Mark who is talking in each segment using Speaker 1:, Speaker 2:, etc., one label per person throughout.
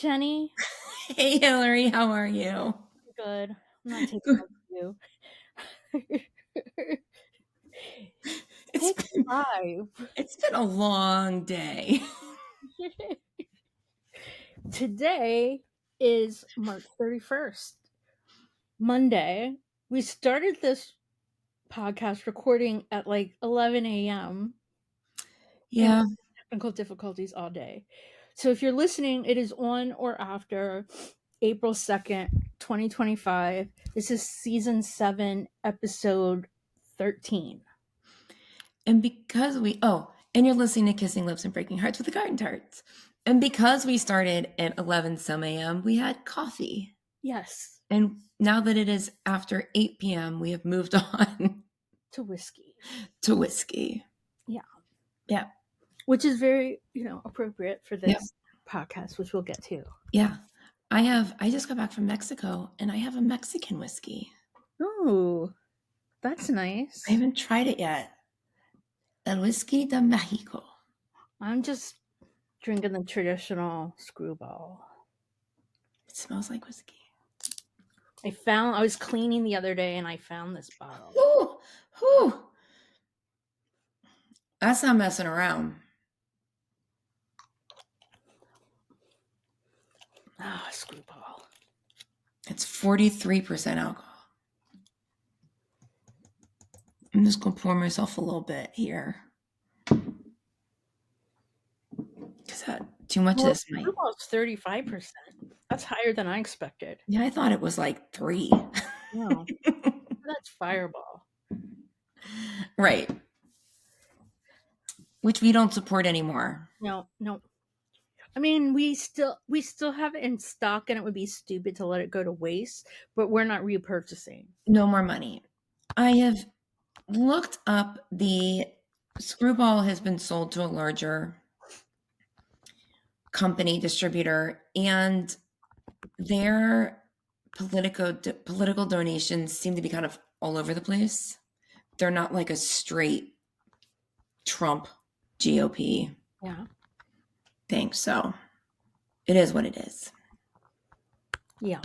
Speaker 1: Jenny.
Speaker 2: Hey, Hillary, how are you?
Speaker 1: Good. I'm not taking up you.
Speaker 2: It's
Speaker 1: Take
Speaker 2: been
Speaker 1: 5.
Speaker 2: it's been a long day.
Speaker 1: Today is March 31st, Monday. We started this podcast recording at like 11 a.m. and
Speaker 2: Yeah.
Speaker 1: technical difficulties all day. So if you're listening, it is on or after April 2nd, 2025. This is season 7, episode 13.
Speaker 2: And you're listening to Kissing Lips and Breaking Hearts with the Garden Tarts. And because we started at 11 some a.m., we had coffee.
Speaker 1: Yes,
Speaker 2: And now that it is after 8 p.m., we have moved on
Speaker 1: to whiskey.
Speaker 2: to whiskey.
Speaker 1: Yeah.
Speaker 2: Yeah.
Speaker 1: Which is very, appropriate for
Speaker 2: Yeah.
Speaker 1: this podcast, which we'll get to.
Speaker 2: Yeah. I just got back from Mexico and I have a Mexican whiskey.
Speaker 1: Oh, that's nice.
Speaker 2: I haven't tried it yet. El Whisky de Mexico.
Speaker 1: I'm just drinking the traditional screwball.
Speaker 2: It smells like whiskey.
Speaker 1: I was cleaning the other day and I found this bottle.
Speaker 2: Whew. That's not messing around.
Speaker 1: Screwball.
Speaker 2: It's 43% alcohol. I'm just going to pour myself a little bit here. Is that too much of this might?
Speaker 1: Screwball's 35%. That's higher than I expected.
Speaker 2: Yeah, I thought it was like 3.
Speaker 1: No, that's Fireball.
Speaker 2: Right. Which we don't support anymore.
Speaker 1: No. I mean, we still have it in stock, and it would be stupid to let it go to waste. But we're not repurchasing.
Speaker 2: No more money. I have looked up the Screwball has been sold to a larger company distributor, and their political donations seem to be kind of all over the place. They're not like a straight Trump GOP thing. So it is what it is.
Speaker 1: Yeah.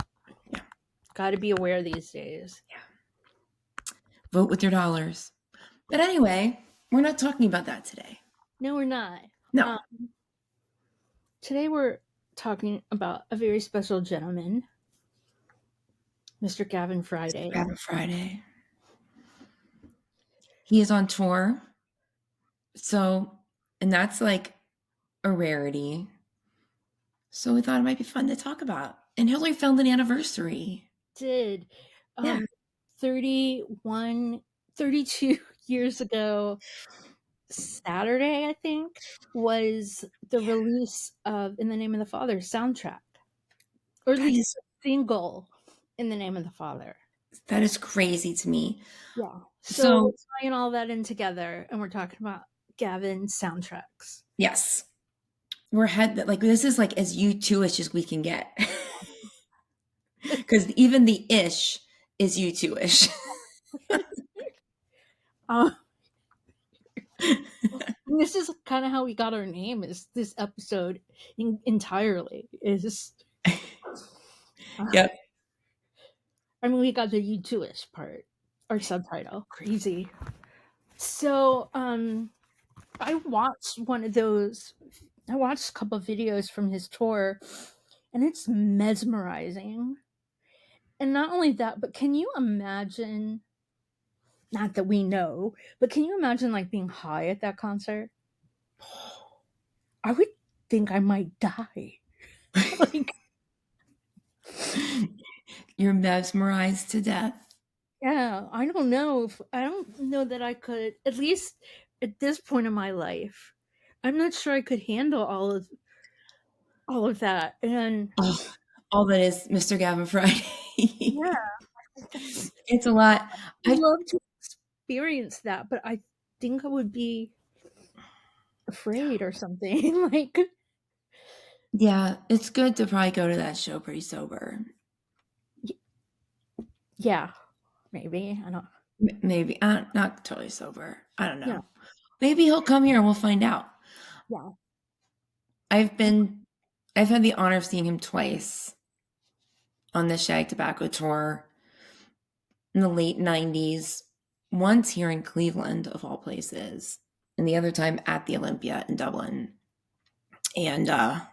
Speaker 1: Got to be aware these days.
Speaker 2: Yeah. Vote with your dollars. But anyway, we're not talking about that today.
Speaker 1: No, we're not.
Speaker 2: No.
Speaker 1: Today we're talking about a very special gentleman, Mr. Gavin Friday.
Speaker 2: Gavin Friday. He is on tour. So, and that's like a rarity. So we thought it might be fun to talk about. And Hillary found an anniversary.
Speaker 1: Did.
Speaker 2: Yeah.
Speaker 1: 32 years ago, Saturday, I think, was the release of In the Name of the Father soundtrack. Or at least a single, In the Name of the Father.
Speaker 2: That is crazy to me.
Speaker 1: Yeah. So we're tying all that in together, and we're talking about Gavin's soundtracks.
Speaker 2: Yes. This is like as U2-ish as we can get. Because even the ish is U2-ish.
Speaker 1: This is kind of how we got our name. Is this episode entirely is?
Speaker 2: Yep.
Speaker 1: I mean, we got the U2-ish part, our subtitle. Crazy. So, I watched one of those. I watched a couple of videos from his tour, and it's mesmerizing. And not only that, but can you imagine? Not that we know, but can you imagine like being high at that concert? I would think I might die. Like,
Speaker 2: you're mesmerized to death.
Speaker 1: Yeah, I don't know that I could, at least at this point in my life. I'm not sure I could handle all of that. And
Speaker 2: all that is Mr. Gavin Friday.
Speaker 1: Yeah.
Speaker 2: It's a lot.
Speaker 1: I'd love to experience that, but I think I would be afraid or something. Like,
Speaker 2: yeah, it's good to probably go to that show pretty sober.
Speaker 1: Yeah, maybe. I don't.
Speaker 2: Maybe not totally sober. I don't know. Yeah. Maybe he'll come here and we'll find out.
Speaker 1: Yeah.
Speaker 2: I've been I've had the honor of seeing him twice on the Shag Tobacco tour in the late 90s, once here in Cleveland, of all places, and the other time at the Olympia in Dublin. And yeah,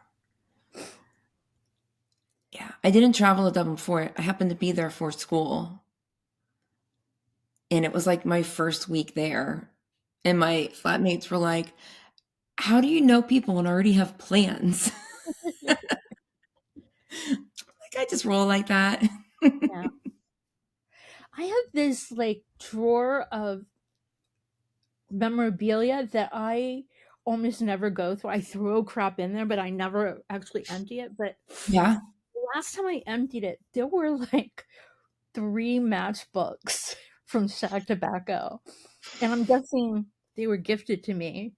Speaker 2: I didn't travel to Dublin before. I happened to be there for school. And it was like my first week there. And my flatmates were like, how do you know people and already have plans? Like, I just roll like that.
Speaker 1: Yeah. I have this like drawer of memorabilia that I almost never go through. I throw crap in there, but I never actually empty it. But
Speaker 2: Yeah.
Speaker 1: the last time I emptied it, there were like three matchbooks from Shag Tobacco. And I'm guessing they were gifted to me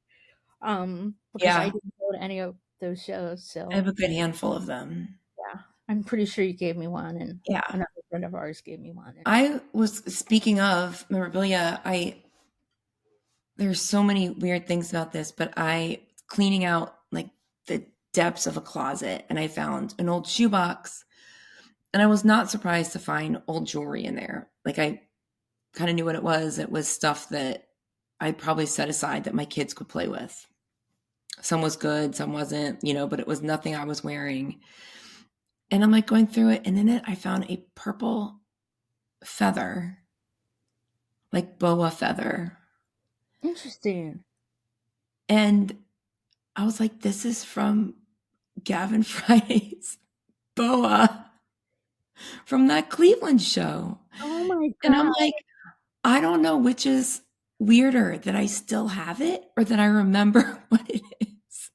Speaker 1: because I
Speaker 2: Yeah.
Speaker 1: didn't go to any of those shows.
Speaker 2: I have
Speaker 1: So
Speaker 2: a good handful of them.
Speaker 1: yeah, I'm pretty sure you gave me one, and
Speaker 2: Yeah.
Speaker 1: another friend of ours gave me one. And
Speaker 2: I was speaking of memorabilia, there's so many weird things about this, but I cleaning out like the depths of a closet and I found an old shoebox and I was not surprised to find old jewelry in there. Like I kind of knew what it was. It was stuff that I probably set aside that my kids could play with. Some was good, some wasn't, but it was nothing I was wearing. And I'm like going through it and in it I found a purple feather, like boa feather.
Speaker 1: interesting.
Speaker 2: And I was like, this is from Gavin Friday's boa from that Cleveland show.
Speaker 1: Oh my
Speaker 2: And I'm
Speaker 1: god,
Speaker 2: like, I don't know which is weirder, that I still have it or that I remember what it is.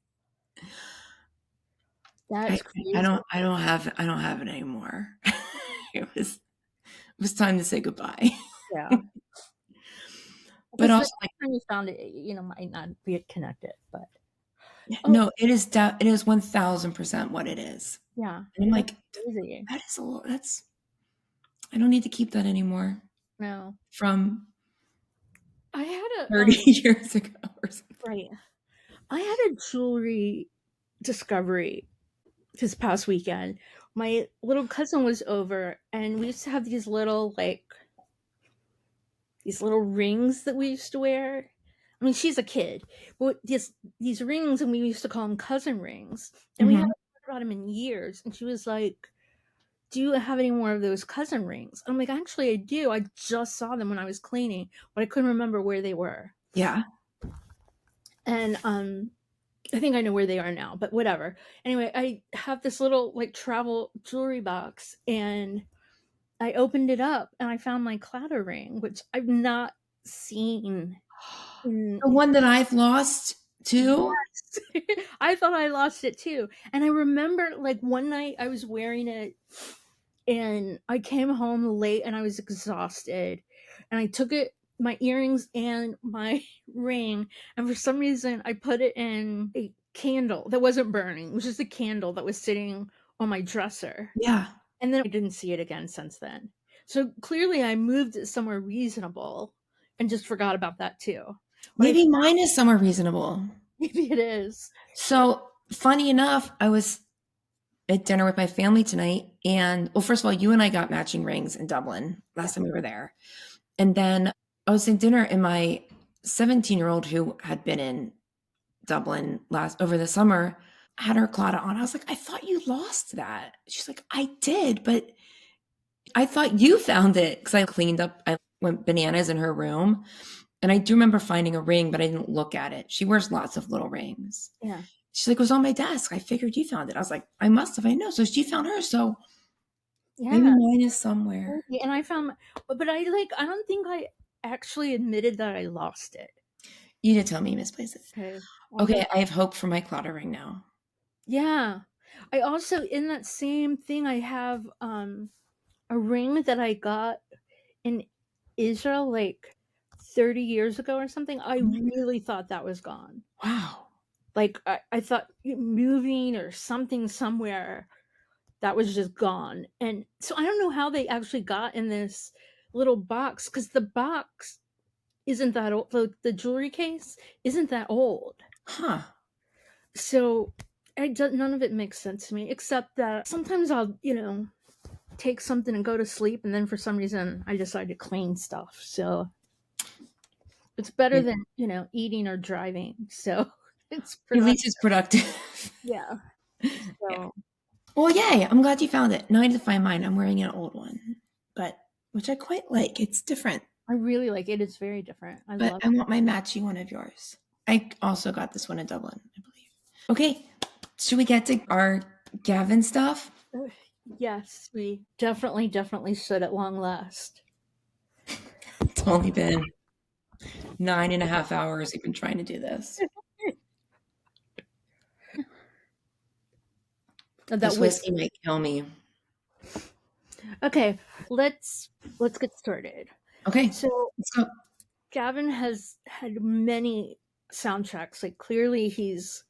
Speaker 2: I,
Speaker 1: that's
Speaker 2: I
Speaker 1: crazy.
Speaker 2: don't have it anymore. It was time to say goodbye.
Speaker 1: Yeah, I
Speaker 2: But
Speaker 1: guess the
Speaker 2: also
Speaker 1: next
Speaker 2: like,
Speaker 1: time you found it, might not be connected. But oh
Speaker 2: no, it is 1000% what it is.
Speaker 1: yeah,
Speaker 2: And I'm
Speaker 1: that's
Speaker 2: like,
Speaker 1: crazy.
Speaker 2: that's I don't need to keep that anymore
Speaker 1: No,
Speaker 2: from
Speaker 1: I had a
Speaker 2: 30 years ago or something.
Speaker 1: right. I had a jewelry discovery this past weekend. My little cousin was over, and we used to have these little rings that we used to wear. I mean, she's a kid, but these rings, and we used to call them cousin rings. And we haven't
Speaker 2: Mhm.
Speaker 1: talked about them in years. And she was like, "Do you have any more of those cousin rings?" I'm like, "Actually, I do. I just saw them when I was cleaning, but I couldn't remember where they were."
Speaker 2: Yeah.
Speaker 1: And I think I know where they are now, but whatever. Anyway, I have this little like travel jewelry box, and I opened it up and I found my clatter ring, which I've not seen in
Speaker 2: The one that I've lost too?
Speaker 1: yes. I thought I lost it too. And I remember like one night I was wearing it and I came home late and I was exhausted. And I took it, my earrings and my ring, and for some reason I put it in a candle that wasn't burning. It was just a candle that was sitting on my dresser.
Speaker 2: Yeah.
Speaker 1: And then I didn't see it again since then. So clearly I moved it somewhere reasonable and just forgot about that too. But I
Speaker 2: Maybe mine is somewhere reasonable.
Speaker 1: maybe it is.
Speaker 2: So, funny enough, I was at dinner with my family tonight, and well, first of all, you and I got matching rings in Dublin
Speaker 1: Yeah.
Speaker 2: last time we were there. And then I was at dinner, and my 17-year-old who had been in Dublin last over the summer had her claddagh on. I was like, I thought you lost that. She's like, I did, but I thought you found it because I cleaned up. I went bananas in her room. And I do remember finding a ring, but I didn't look at it. She wears lots of little rings.
Speaker 1: Yeah.
Speaker 2: She's like, it was on my desk. I figured you found it. I was like, I must have. I know. So she found hers. So maybe
Speaker 1: Yeah.
Speaker 2: mine is somewhere.
Speaker 1: Maybe. And I found, but I don't think I actually admitted that I lost it.
Speaker 2: You did tell me you misplaced it.
Speaker 1: Okay. I'll
Speaker 2: Okay,
Speaker 1: just,
Speaker 2: I have hope for my clutter ring now.
Speaker 1: yeah. I also, in that same thing, I have a ring that I got in Israel like 30 years ago or something. I
Speaker 2: Oh my
Speaker 1: really thought that was gone.
Speaker 2: wow.
Speaker 1: Like I thought moving or something somewhere that was just gone. And so I don't know how they actually got in this little box because the box isn't that old. The jewelry case isn't that old.
Speaker 2: Huh.
Speaker 1: So none of it makes sense to me, except that sometimes I'll, take something and go to sleep, and then for some reason I decide to clean stuff. So it's better
Speaker 2: Yeah.
Speaker 1: than, eating or driving. So it's
Speaker 2: At
Speaker 1: productive.
Speaker 2: least it's productive.
Speaker 1: Yeah.
Speaker 2: Yeah.
Speaker 1: So
Speaker 2: Well, yay. I'm glad you found it. Now I need to find mine. I'm wearing an old one, but which I quite like. It's different,
Speaker 1: I really like it. It's very different. I
Speaker 2: but
Speaker 1: love
Speaker 2: I want my matchy one of yours. I also got this one in Dublin, I believe. Okay. Should we get to our Gavin stuff?
Speaker 1: it. Yes, we definitely should at long last.
Speaker 2: It's only been 9.5 hours we've been trying to do this.
Speaker 1: That
Speaker 2: This
Speaker 1: was
Speaker 2: whiskey might kill me.
Speaker 1: okay. Let's get started.
Speaker 2: Okay,
Speaker 1: So
Speaker 2: let's go.
Speaker 1: Gavin has had many soundtracks. Like clearly he's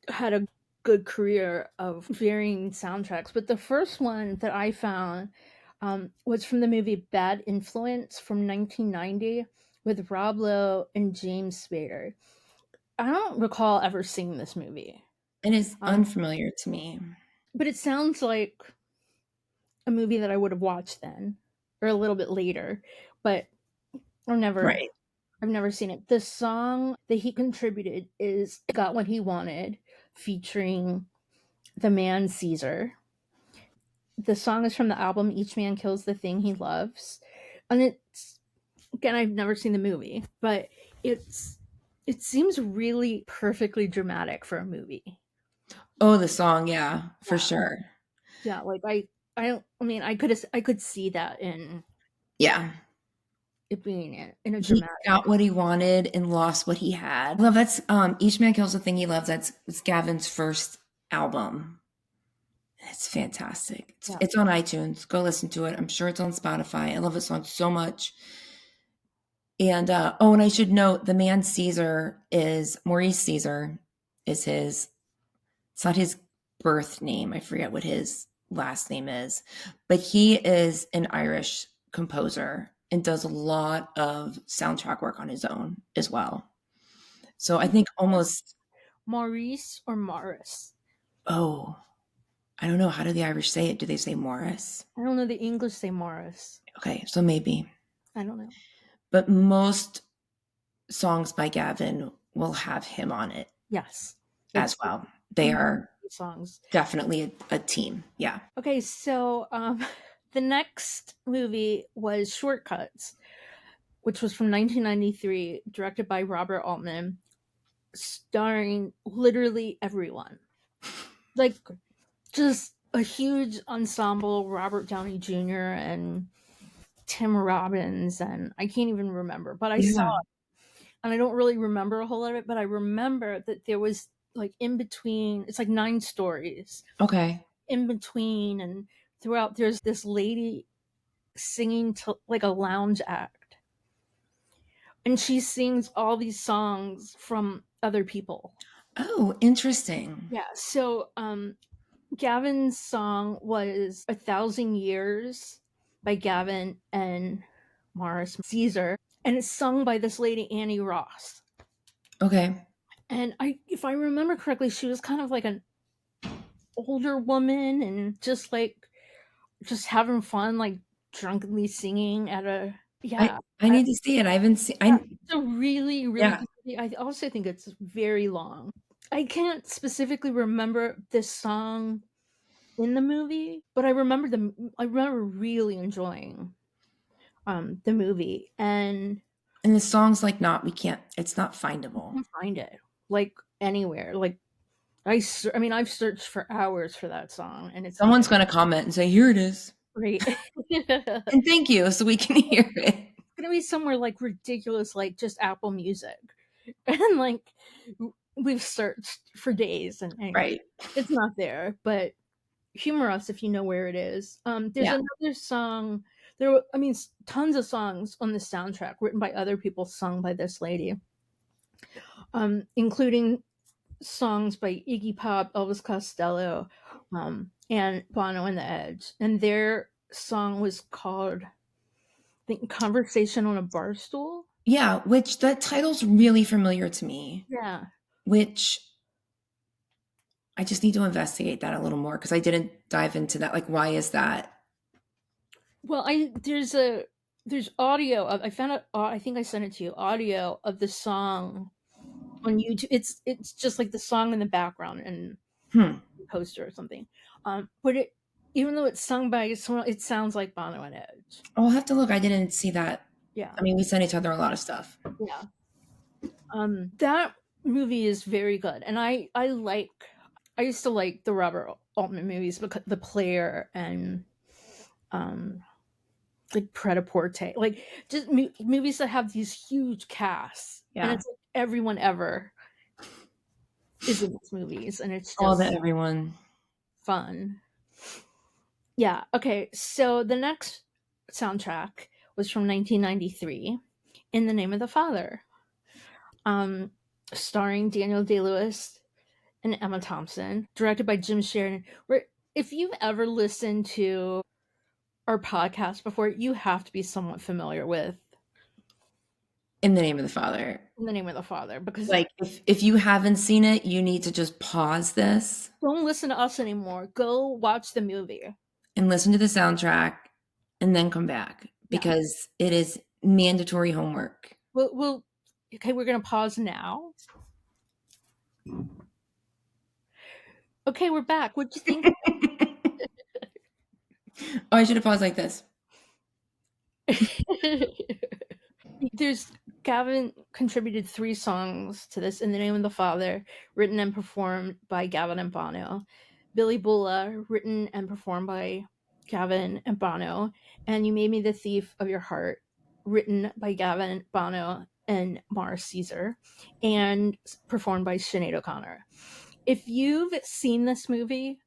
Speaker 1: had a good career of varying soundtracks. But the first one that I found was from the movie Bad Influence from 1990 with Rob Lowe and James Spader. I don't recall ever seeing this movie,
Speaker 2: It is
Speaker 1: um,
Speaker 2: unfamiliar to me.
Speaker 1: but it sounds like a movie that I would have watched then or a little bit later. But I've never,
Speaker 2: Right.
Speaker 1: I've never seen it. The song that he contributed is "Got What He Wanted," featuring the man Caesar. The song is from the album Each Man Kills the Thing He Loves. And it's again I've never seen the movie, but it's it seems really perfectly dramatic for a movie.
Speaker 2: Oh, the song, yeah, for
Speaker 1: Yeah.
Speaker 2: sure.
Speaker 1: Yeah, like I don't I mean I could see that in
Speaker 2: Yeah.
Speaker 1: it being in a
Speaker 2: He
Speaker 1: dramatic.
Speaker 2: got what he wanted and lost what he had. I love that's Each Man Kills the Thing He Loves. That's it's Gavin's first album. It's fantastic.
Speaker 1: Yeah.
Speaker 2: It's on iTunes. Go listen to it. I'm sure it's on Spotify. I love this song so much. And oh, and I should note the man Caesar is Maurice Caesar is his it's not his birth name. I forget what his last name is, but he is an Irish composer and does a lot of soundtrack work on his own as well. So I think almost
Speaker 1: Maurice or Morris.
Speaker 2: oh, I don't know how do the Irish say it? Do they say Morris?
Speaker 1: I don't know the English say Morris.
Speaker 2: Okay, so maybe.
Speaker 1: I don't know.
Speaker 2: But most songs by Gavin will have him on it
Speaker 1: Yes.
Speaker 2: as
Speaker 1: That's
Speaker 2: well.
Speaker 1: the
Speaker 2: They are
Speaker 1: songs.
Speaker 2: definitely a team. Yeah.
Speaker 1: Okay, so the next movie was Shortcuts, which was from 1993, directed by Robert Altman, starring literally everyone. Like, just a huge ensemble: Robert Downey Jr. and Tim Robbins, and I can't even remember, but I saw
Speaker 2: Yeah.
Speaker 1: it, and I don't really remember a whole lot of it, but I remember that there was like in between, it's like 9 stories.
Speaker 2: Okay.
Speaker 1: In between and throughout, there's this lady singing to like a lounge act, and she sings all these songs from other people.
Speaker 2: Oh, interesting.
Speaker 1: Yeah, so Gavin's song was "A Thousand Years" by Gavin and Morris Caesar, and it's sung by this lady Annie Ross.
Speaker 2: Okay.
Speaker 1: And if I remember correctly, she was kind of like an older woman and just having fun, like drunkenly singing at a
Speaker 2: I
Speaker 1: yeah.
Speaker 2: I need to see it. I haven't seen
Speaker 1: Yeah,
Speaker 2: I
Speaker 1: it's a really, really
Speaker 2: yeah.
Speaker 1: good movie. I also think it's very long. I can't specifically remember this song in the movie, but I remember really enjoying the movie, and
Speaker 2: And the song's like not we can't it's not
Speaker 1: you
Speaker 2: findable.
Speaker 1: can find it like anywhere. Like I mean I've searched for hours for that song, and it's not
Speaker 2: Someone's gonna comment and say, "Here it is."
Speaker 1: great. It's
Speaker 2: And thank you so we can hear it.
Speaker 1: gonna be somewhere like ridiculous, like just Apple Music, and like we've searched for days, and anyway,
Speaker 2: Right.
Speaker 1: it's not there. But humor us if you know where it is. There's
Speaker 2: Yeah.
Speaker 1: another song. There, were, I mean, tons of songs on the soundtrack written by other people, sung by this lady, including songs by Iggy Pop, Elvis Costello, and Bono and the Edge. And their song was called, I think, "Conversation on a Bar Stool."
Speaker 2: Yeah, which that title's really familiar to me,
Speaker 1: Yeah,
Speaker 2: which I just need to investigate that a little more because I didn't dive into that. Like, why is that?
Speaker 1: Well, I there's audio of I found out I think I sent it to you, audio of the song on YouTube. It's just like the song in the background and
Speaker 2: Hmm.
Speaker 1: poster or something. But it even though it's sung by someone, it sounds like Bono and Edge.
Speaker 2: I'll have to look. I didn't see that.
Speaker 1: Yeah,
Speaker 2: I mean, we sent each other a lot of stuff.
Speaker 1: yeah. That movie is very good, and I used to like the Robert Altman movies because The Player and um like Pret-a-Porter, like just movies that have these huge casts, and
Speaker 2: Yeah.
Speaker 1: it's like everyone ever is in these movies, and it's
Speaker 2: All that
Speaker 1: just
Speaker 2: everyone.
Speaker 1: fun. Yeah. Okay. So the next soundtrack was from 1993, "In the Name of the Father," um, starring Daniel Day Lewis and Emma Thompson, directed by Jim Sheridan. Where if you've ever listened to our podcast before, you have to be somewhat familiar with
Speaker 2: In the Name of the Father.
Speaker 1: "In the Name of the Father" because
Speaker 2: Like, if you haven't seen it, you need to just pause this
Speaker 1: don't listen to us anymore. Go watch the movie.
Speaker 2: and listen to the soundtrack and then come back
Speaker 1: Yeah.
Speaker 2: because it is mandatory homework.
Speaker 1: We'll okay, we're gonna pause now. Okay, we're back. What'd you think?
Speaker 2: Oh, I should have paused like this.
Speaker 1: There's Gavin contributed 3 songs to this, "In the Name of the Father," written and performed by Gavin and Bono. "Billy Bulla," written and performed by Gavin and Bono, and "You Made Me the Thief of Your Heart," written by Gavin, Bono, and Mars Caesar, and performed by Sinead O'Connor. If you've seen this movie,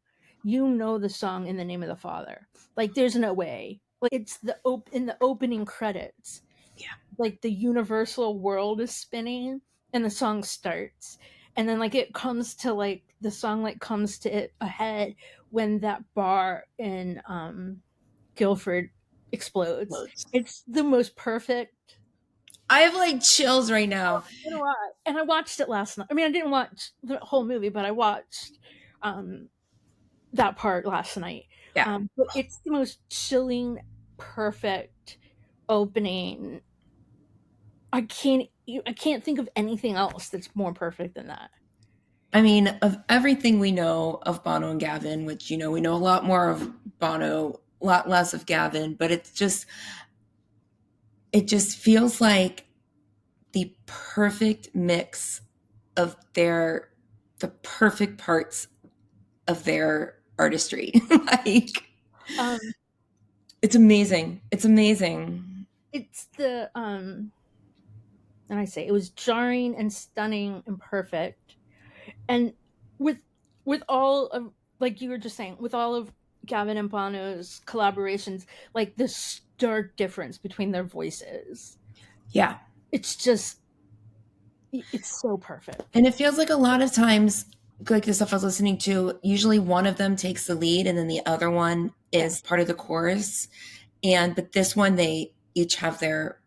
Speaker 1: you know the song "In the Name of the Father." Like, there's no way. Like, it's in the opening credits,
Speaker 2: Yeah.
Speaker 1: like the universal world is spinning and the song starts, and then like it comes to like the song like comes to it ahead when that bar in Guilford explodes.
Speaker 2: Loads.
Speaker 1: It's the most perfect.
Speaker 2: I have like chills right
Speaker 1: Oh,
Speaker 2: now.
Speaker 1: you know what? And I watched it last night. I mean, I didn't watch the whole movie, but I watched um that part last night.
Speaker 2: Yeah.
Speaker 1: But it's the most chilling, perfect opening. I can't think of anything else that's more perfect than that.
Speaker 2: I mean, of everything we know of Bono and Gavin, which, we know a lot more of Bono, a lot less of Gavin, but it just feels like the perfect mix of the perfect parts of their artistry. Like,
Speaker 1: Um,
Speaker 2: it's amazing. It's amazing.
Speaker 1: it's the and I say it was jarring and stunning and perfect, and with all of like you were just saying, with all of Gavin and Bono's collaborations, like the stark difference between their voices.
Speaker 2: Yeah.
Speaker 1: It's just it's so perfect.
Speaker 2: And it feels like a lot of times, like the stuff I was listening to, usually one of them takes the lead and then the other one
Speaker 1: Yeah.
Speaker 2: is part of the chorus. But this one, they each have their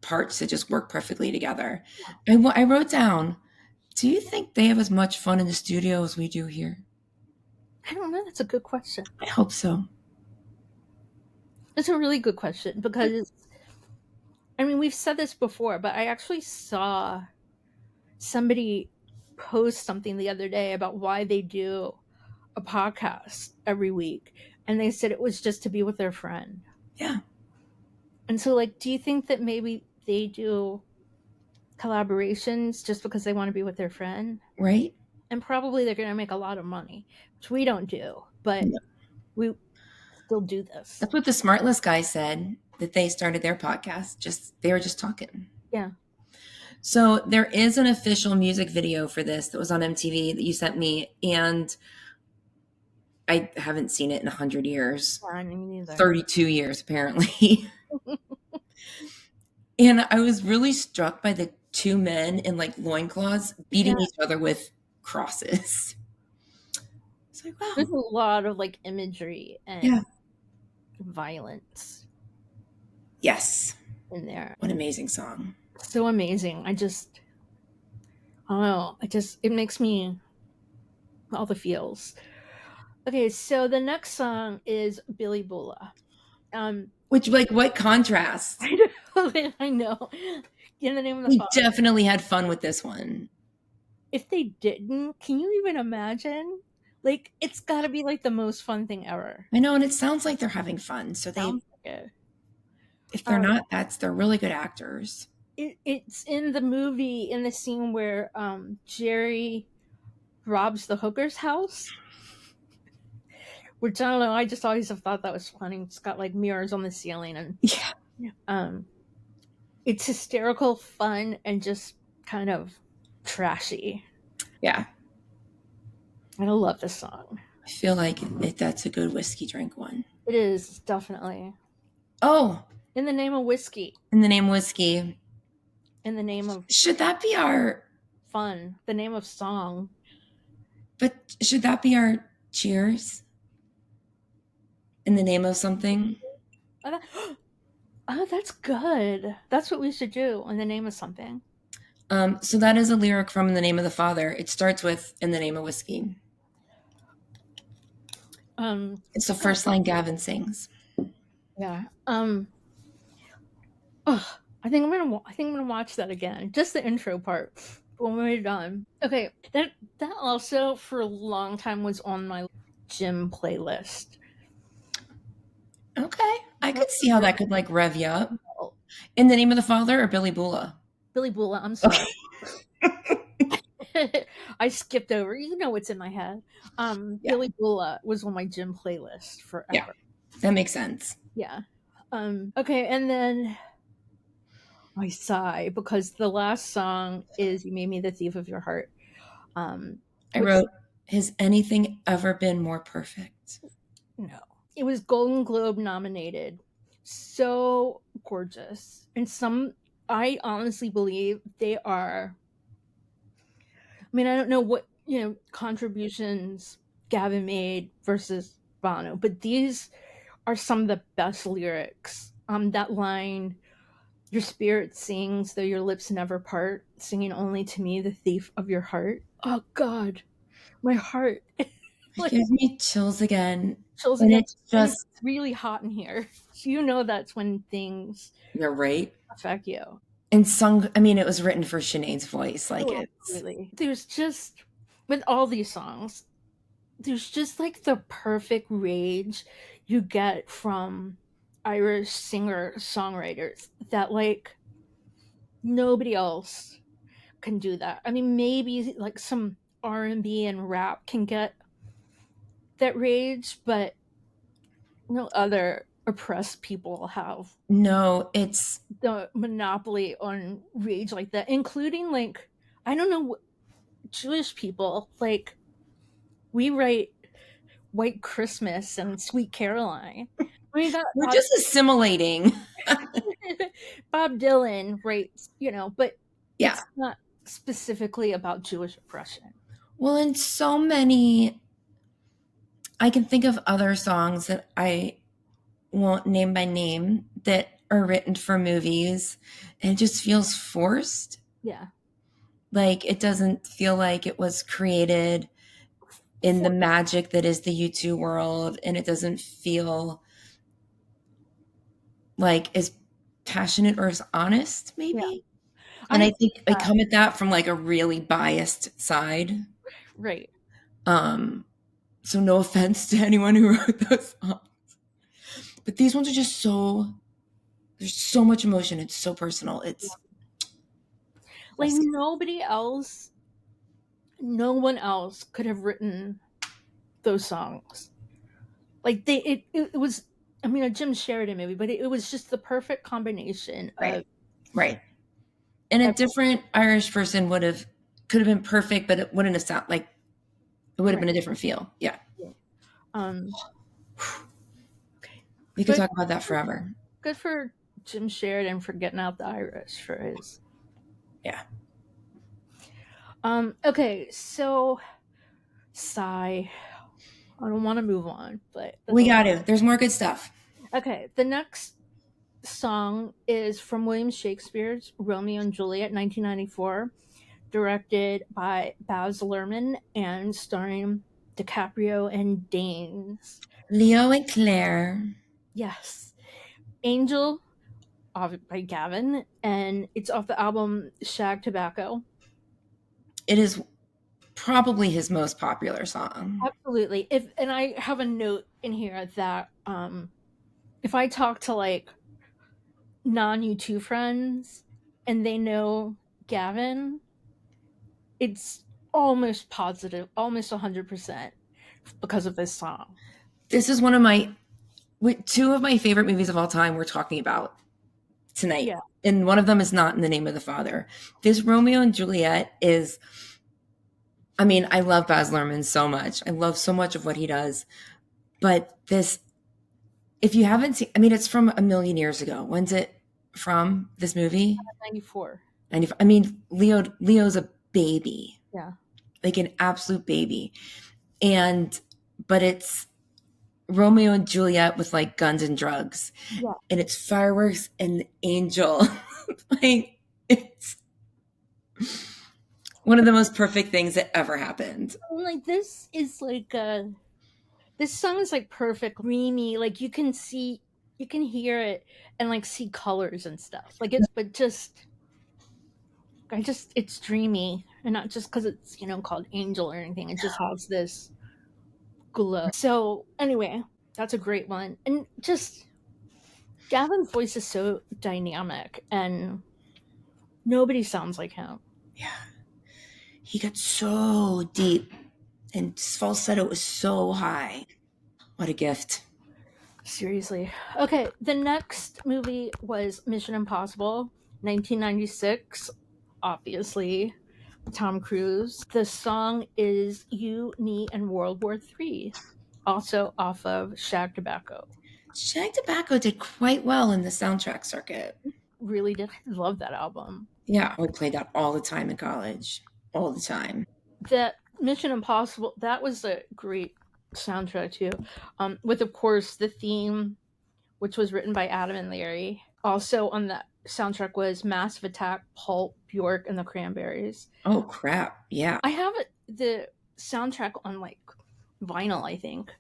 Speaker 2: parts that just work perfectly together. I wrote down, do you think they have as much fun in the studio as we do here?
Speaker 1: I don't know. That's a good question.
Speaker 2: I hope so.
Speaker 1: It's a really good question because I mean we've said this before, but I actually saw somebody post something the other day about why they do a podcast every week, and they said it was just to be with their friend.
Speaker 2: Yeah.
Speaker 1: And so like do you think that maybe they do collaborations just because they want to be with their friend?
Speaker 2: Right?
Speaker 1: And probably they're going to make a lot of money, which we don't do, but we still do this.
Speaker 2: That's what the Smartless guy said that they started their podcast. They were just talking.
Speaker 1: Yeah.
Speaker 2: So there is an official music video for this that was on MTV that you sent me, and I haven't seen it in 100 years.
Speaker 1: I mean, neither.
Speaker 2: 32 years apparently. And I was really struck by the two men in like loincloths
Speaker 1: Yeah.
Speaker 2: beating each other with crosses. It's like,
Speaker 1: There's
Speaker 2: wow.
Speaker 1: a lot of like imagery
Speaker 2: Yeah.
Speaker 1: and violence
Speaker 2: Yes.
Speaker 1: in there.
Speaker 2: What an amazing song.
Speaker 1: So amazing. I don't know. It makes me all the feels. Okay, so the next song is Billy Bula. Um,
Speaker 2: Which, like, what contrast?
Speaker 1: I know. In the name of the
Speaker 2: We
Speaker 1: Father.
Speaker 2: definitely had fun with this one.
Speaker 1: If they didn't, can you even imagine? Like, it's got to be like the most fun thing ever.
Speaker 2: I know, and it sounds like they're having fun. So they,
Speaker 1: Sounds like it.
Speaker 2: if they're
Speaker 1: Um,
Speaker 2: not, they're really good actors.
Speaker 1: it's in the movie in the scene where Jerry robs the hooker's house. Which I don't know. I just always have thought that was funny. It's got like mirrors on the ceiling, and
Speaker 2: Yeah,
Speaker 1: um, it's hysterical, fun, and just kind of trashy.
Speaker 2: yeah.
Speaker 1: I love this song.
Speaker 2: I feel like that's a good whiskey drink one.
Speaker 1: It is definitely
Speaker 2: Oh,
Speaker 1: in the name of whiskey,
Speaker 2: in the name whiskey.
Speaker 1: in the name of
Speaker 2: Should that be our?
Speaker 1: fun, the name of song.
Speaker 2: But should that be our cheers? In the name of something?
Speaker 1: Oh, oh, that's good. That's what we should do in the name of something.
Speaker 2: So that is a lyric from In the Name of the Father. It starts with In the Name of Whiskey.
Speaker 1: Um,
Speaker 2: It's the first line Gavin sings.
Speaker 1: yeah. Oh, I think I'm gonna watch that again. Just the intro part when we're done. Okay, that also for a long time was on my gym playlist.
Speaker 2: Okay. I could see how that could like rev you up.
Speaker 1: Oh,
Speaker 2: In the Name of the Father or Billy Bula?
Speaker 1: Billy Bula, I'm
Speaker 2: Okay.
Speaker 1: sorry. I skipped over. You know what's in my head.
Speaker 2: Yeah.
Speaker 1: Billy Bula was on my gym playlist
Speaker 2: Yeah.
Speaker 1: forever.
Speaker 2: That makes sense.
Speaker 1: Yeah. Okay, and then I sigh because the last song is "You Made Me the Thief of Your Heart,"
Speaker 2: I
Speaker 1: which
Speaker 2: wrote, Has anything ever been more perfect?
Speaker 1: no, it was Golden Globe nominated. So gorgeous, and some I honestly believe they are. I mean, I don't know what contributions Gavin made versus Bono, but these are some of the best lyrics. That line, "Your spirit sings, though your lips never part, singing only to me, the thief of your heart." Oh God, my heart,
Speaker 2: It
Speaker 1: like
Speaker 2: gives me chills again.
Speaker 1: chills
Speaker 2: And
Speaker 1: again.
Speaker 2: it's
Speaker 1: And it's
Speaker 2: just,
Speaker 1: really hot in here. So you know that's when things
Speaker 2: you're right.
Speaker 1: affect you.
Speaker 2: And sung, I mean, it was written for Sinead's voice. Like
Speaker 1: Oh,
Speaker 2: it's,
Speaker 1: absolutely. There's just with all these songs, there's just like the perfect rage you get from Irish singer songwriters that like nobody else can do that. I mean, maybe like some R&B and rap can get that rage, but no other oppressed people have
Speaker 2: no, it's,
Speaker 1: the monopoly on rage like that, including like I don't know Jewish people. Like we write White Christmas and Sweet Caroline. I mean, that
Speaker 2: we're just assimilating.
Speaker 1: Bob Dylan writes, but
Speaker 2: Yeah.
Speaker 1: it's not specifically about Jewish oppression.
Speaker 2: Well, in so many, I can think of other songs that I won't name by name that are written for movies and it just feels forced.
Speaker 1: Yeah,
Speaker 2: Like it doesn't feel like it was created in the
Speaker 1: for
Speaker 2: magic that is the U2 world. And it doesn't feel like as passionate or as honest,
Speaker 1: yeah,
Speaker 2: maybe. And
Speaker 1: I
Speaker 2: I think I
Speaker 1: uh,
Speaker 2: come at that from like a really biased side.
Speaker 1: right.
Speaker 2: Um, so no offense to anyone who wrote those songs. But these ones are just so there's so much emotion. It's so personal. It's
Speaker 1: Like
Speaker 2: bless you.
Speaker 1: no one else could have written those songs. Like it was. I mean, a Jim Sheridan movie, but it was just the perfect combination
Speaker 2: Right.
Speaker 1: of
Speaker 2: Right. And a
Speaker 1: every,
Speaker 2: different Irish person could have been perfect, but it wouldn't have sound like it would have
Speaker 1: right.
Speaker 2: been a different feel. Yeah.
Speaker 1: Yeah. Um,
Speaker 2: We could
Speaker 1: good,
Speaker 2: talk about that forever.
Speaker 1: good for Jim Sheridan for getting out the Irish for his.
Speaker 2: Yeah.
Speaker 1: Okay, so sigh. I don't want to move on, but that's
Speaker 2: We
Speaker 1: all.
Speaker 2: got to. There's more good stuff.
Speaker 1: Okay, the next song is from William Shakespeare's Romeo and Juliet, 1994, directed by Baz Luhrmann and starring DiCaprio and Danes.
Speaker 2: Leo and Claire.
Speaker 1: Yes. Angel by Gavin, and it's off the album Shag Tobacco.
Speaker 2: It is probably his most popular song.
Speaker 1: Absolutely. If and I have a note in here that if I talk to like non U2 friends and they know Gavin, it's almost positive, almost 100% because of this song.
Speaker 2: This is two of my favorite movies of all time we're talking about tonight.
Speaker 1: Yeah.
Speaker 2: And one of them is not In the Name of the Father. This Romeo and Juliet is, I mean, I love Baz Luhrmann so much. I love so much of what he does. But this, if you haven't seen, I mean, it's from a million years ago. When's it from, this movie?
Speaker 1: 94.
Speaker 2: And if, I mean, Leo's a baby,
Speaker 1: Yeah.
Speaker 2: like an absolute baby. And, but it's Romeo and Juliet with like guns and drugs.
Speaker 1: Yeah.
Speaker 2: And it's fireworks and Angel. Like, it's one of the most perfect things that ever happened.
Speaker 1: Like this is like this song is like perfect, dreamy. Like you can hear it and like see colors and stuff. Like it's but just I just it's dreamy and not just because it's called Angel or anything. It just has this glow. So anyway, that's a great one, and just Gavin's voice is so dynamic, and nobody sounds like him.
Speaker 2: Yeah. He got so deep and his falsetto was so high. What a gift.
Speaker 1: Seriously. Okay, the next movie was Mission Impossible, 1996. Obviously, Tom Cruise. The song is You, Me, and World War III, also off of Shag Tobacco.
Speaker 2: Shag Tobacco did quite well in the soundtrack circuit.
Speaker 1: Really did love that album.
Speaker 2: Yeah, we played that all the time in college. All the time.
Speaker 1: That Mission Impossible, that was a great soundtrack too. With, of course, the theme, which was written by Adam and Larry. Also on that soundtrack was Massive Attack, Pulp, Bjork, and the Cranberries.
Speaker 2: Oh crap. Yeah.
Speaker 1: I have the soundtrack on like vinyl, I think.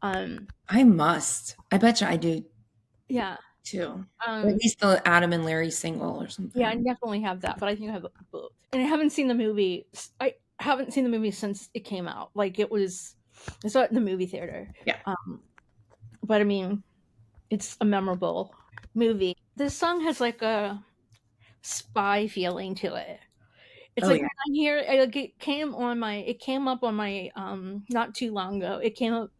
Speaker 2: I must. I bet you I do
Speaker 1: Yeah.
Speaker 2: too. Or at least the Adam and Larry single or something.
Speaker 1: Yeah, I definitely have that, but I think I have both. And I haven't seen the movie. I haven't seen the movie since it came out. Like I saw it in the movie theater.
Speaker 2: Yeah.
Speaker 1: But I mean, it's a memorable movie. This song has like a spy feeling to it. It's
Speaker 2: Oh
Speaker 1: like
Speaker 2: yeah.
Speaker 1: when I hear it, like it came up on my not too long ago. It came up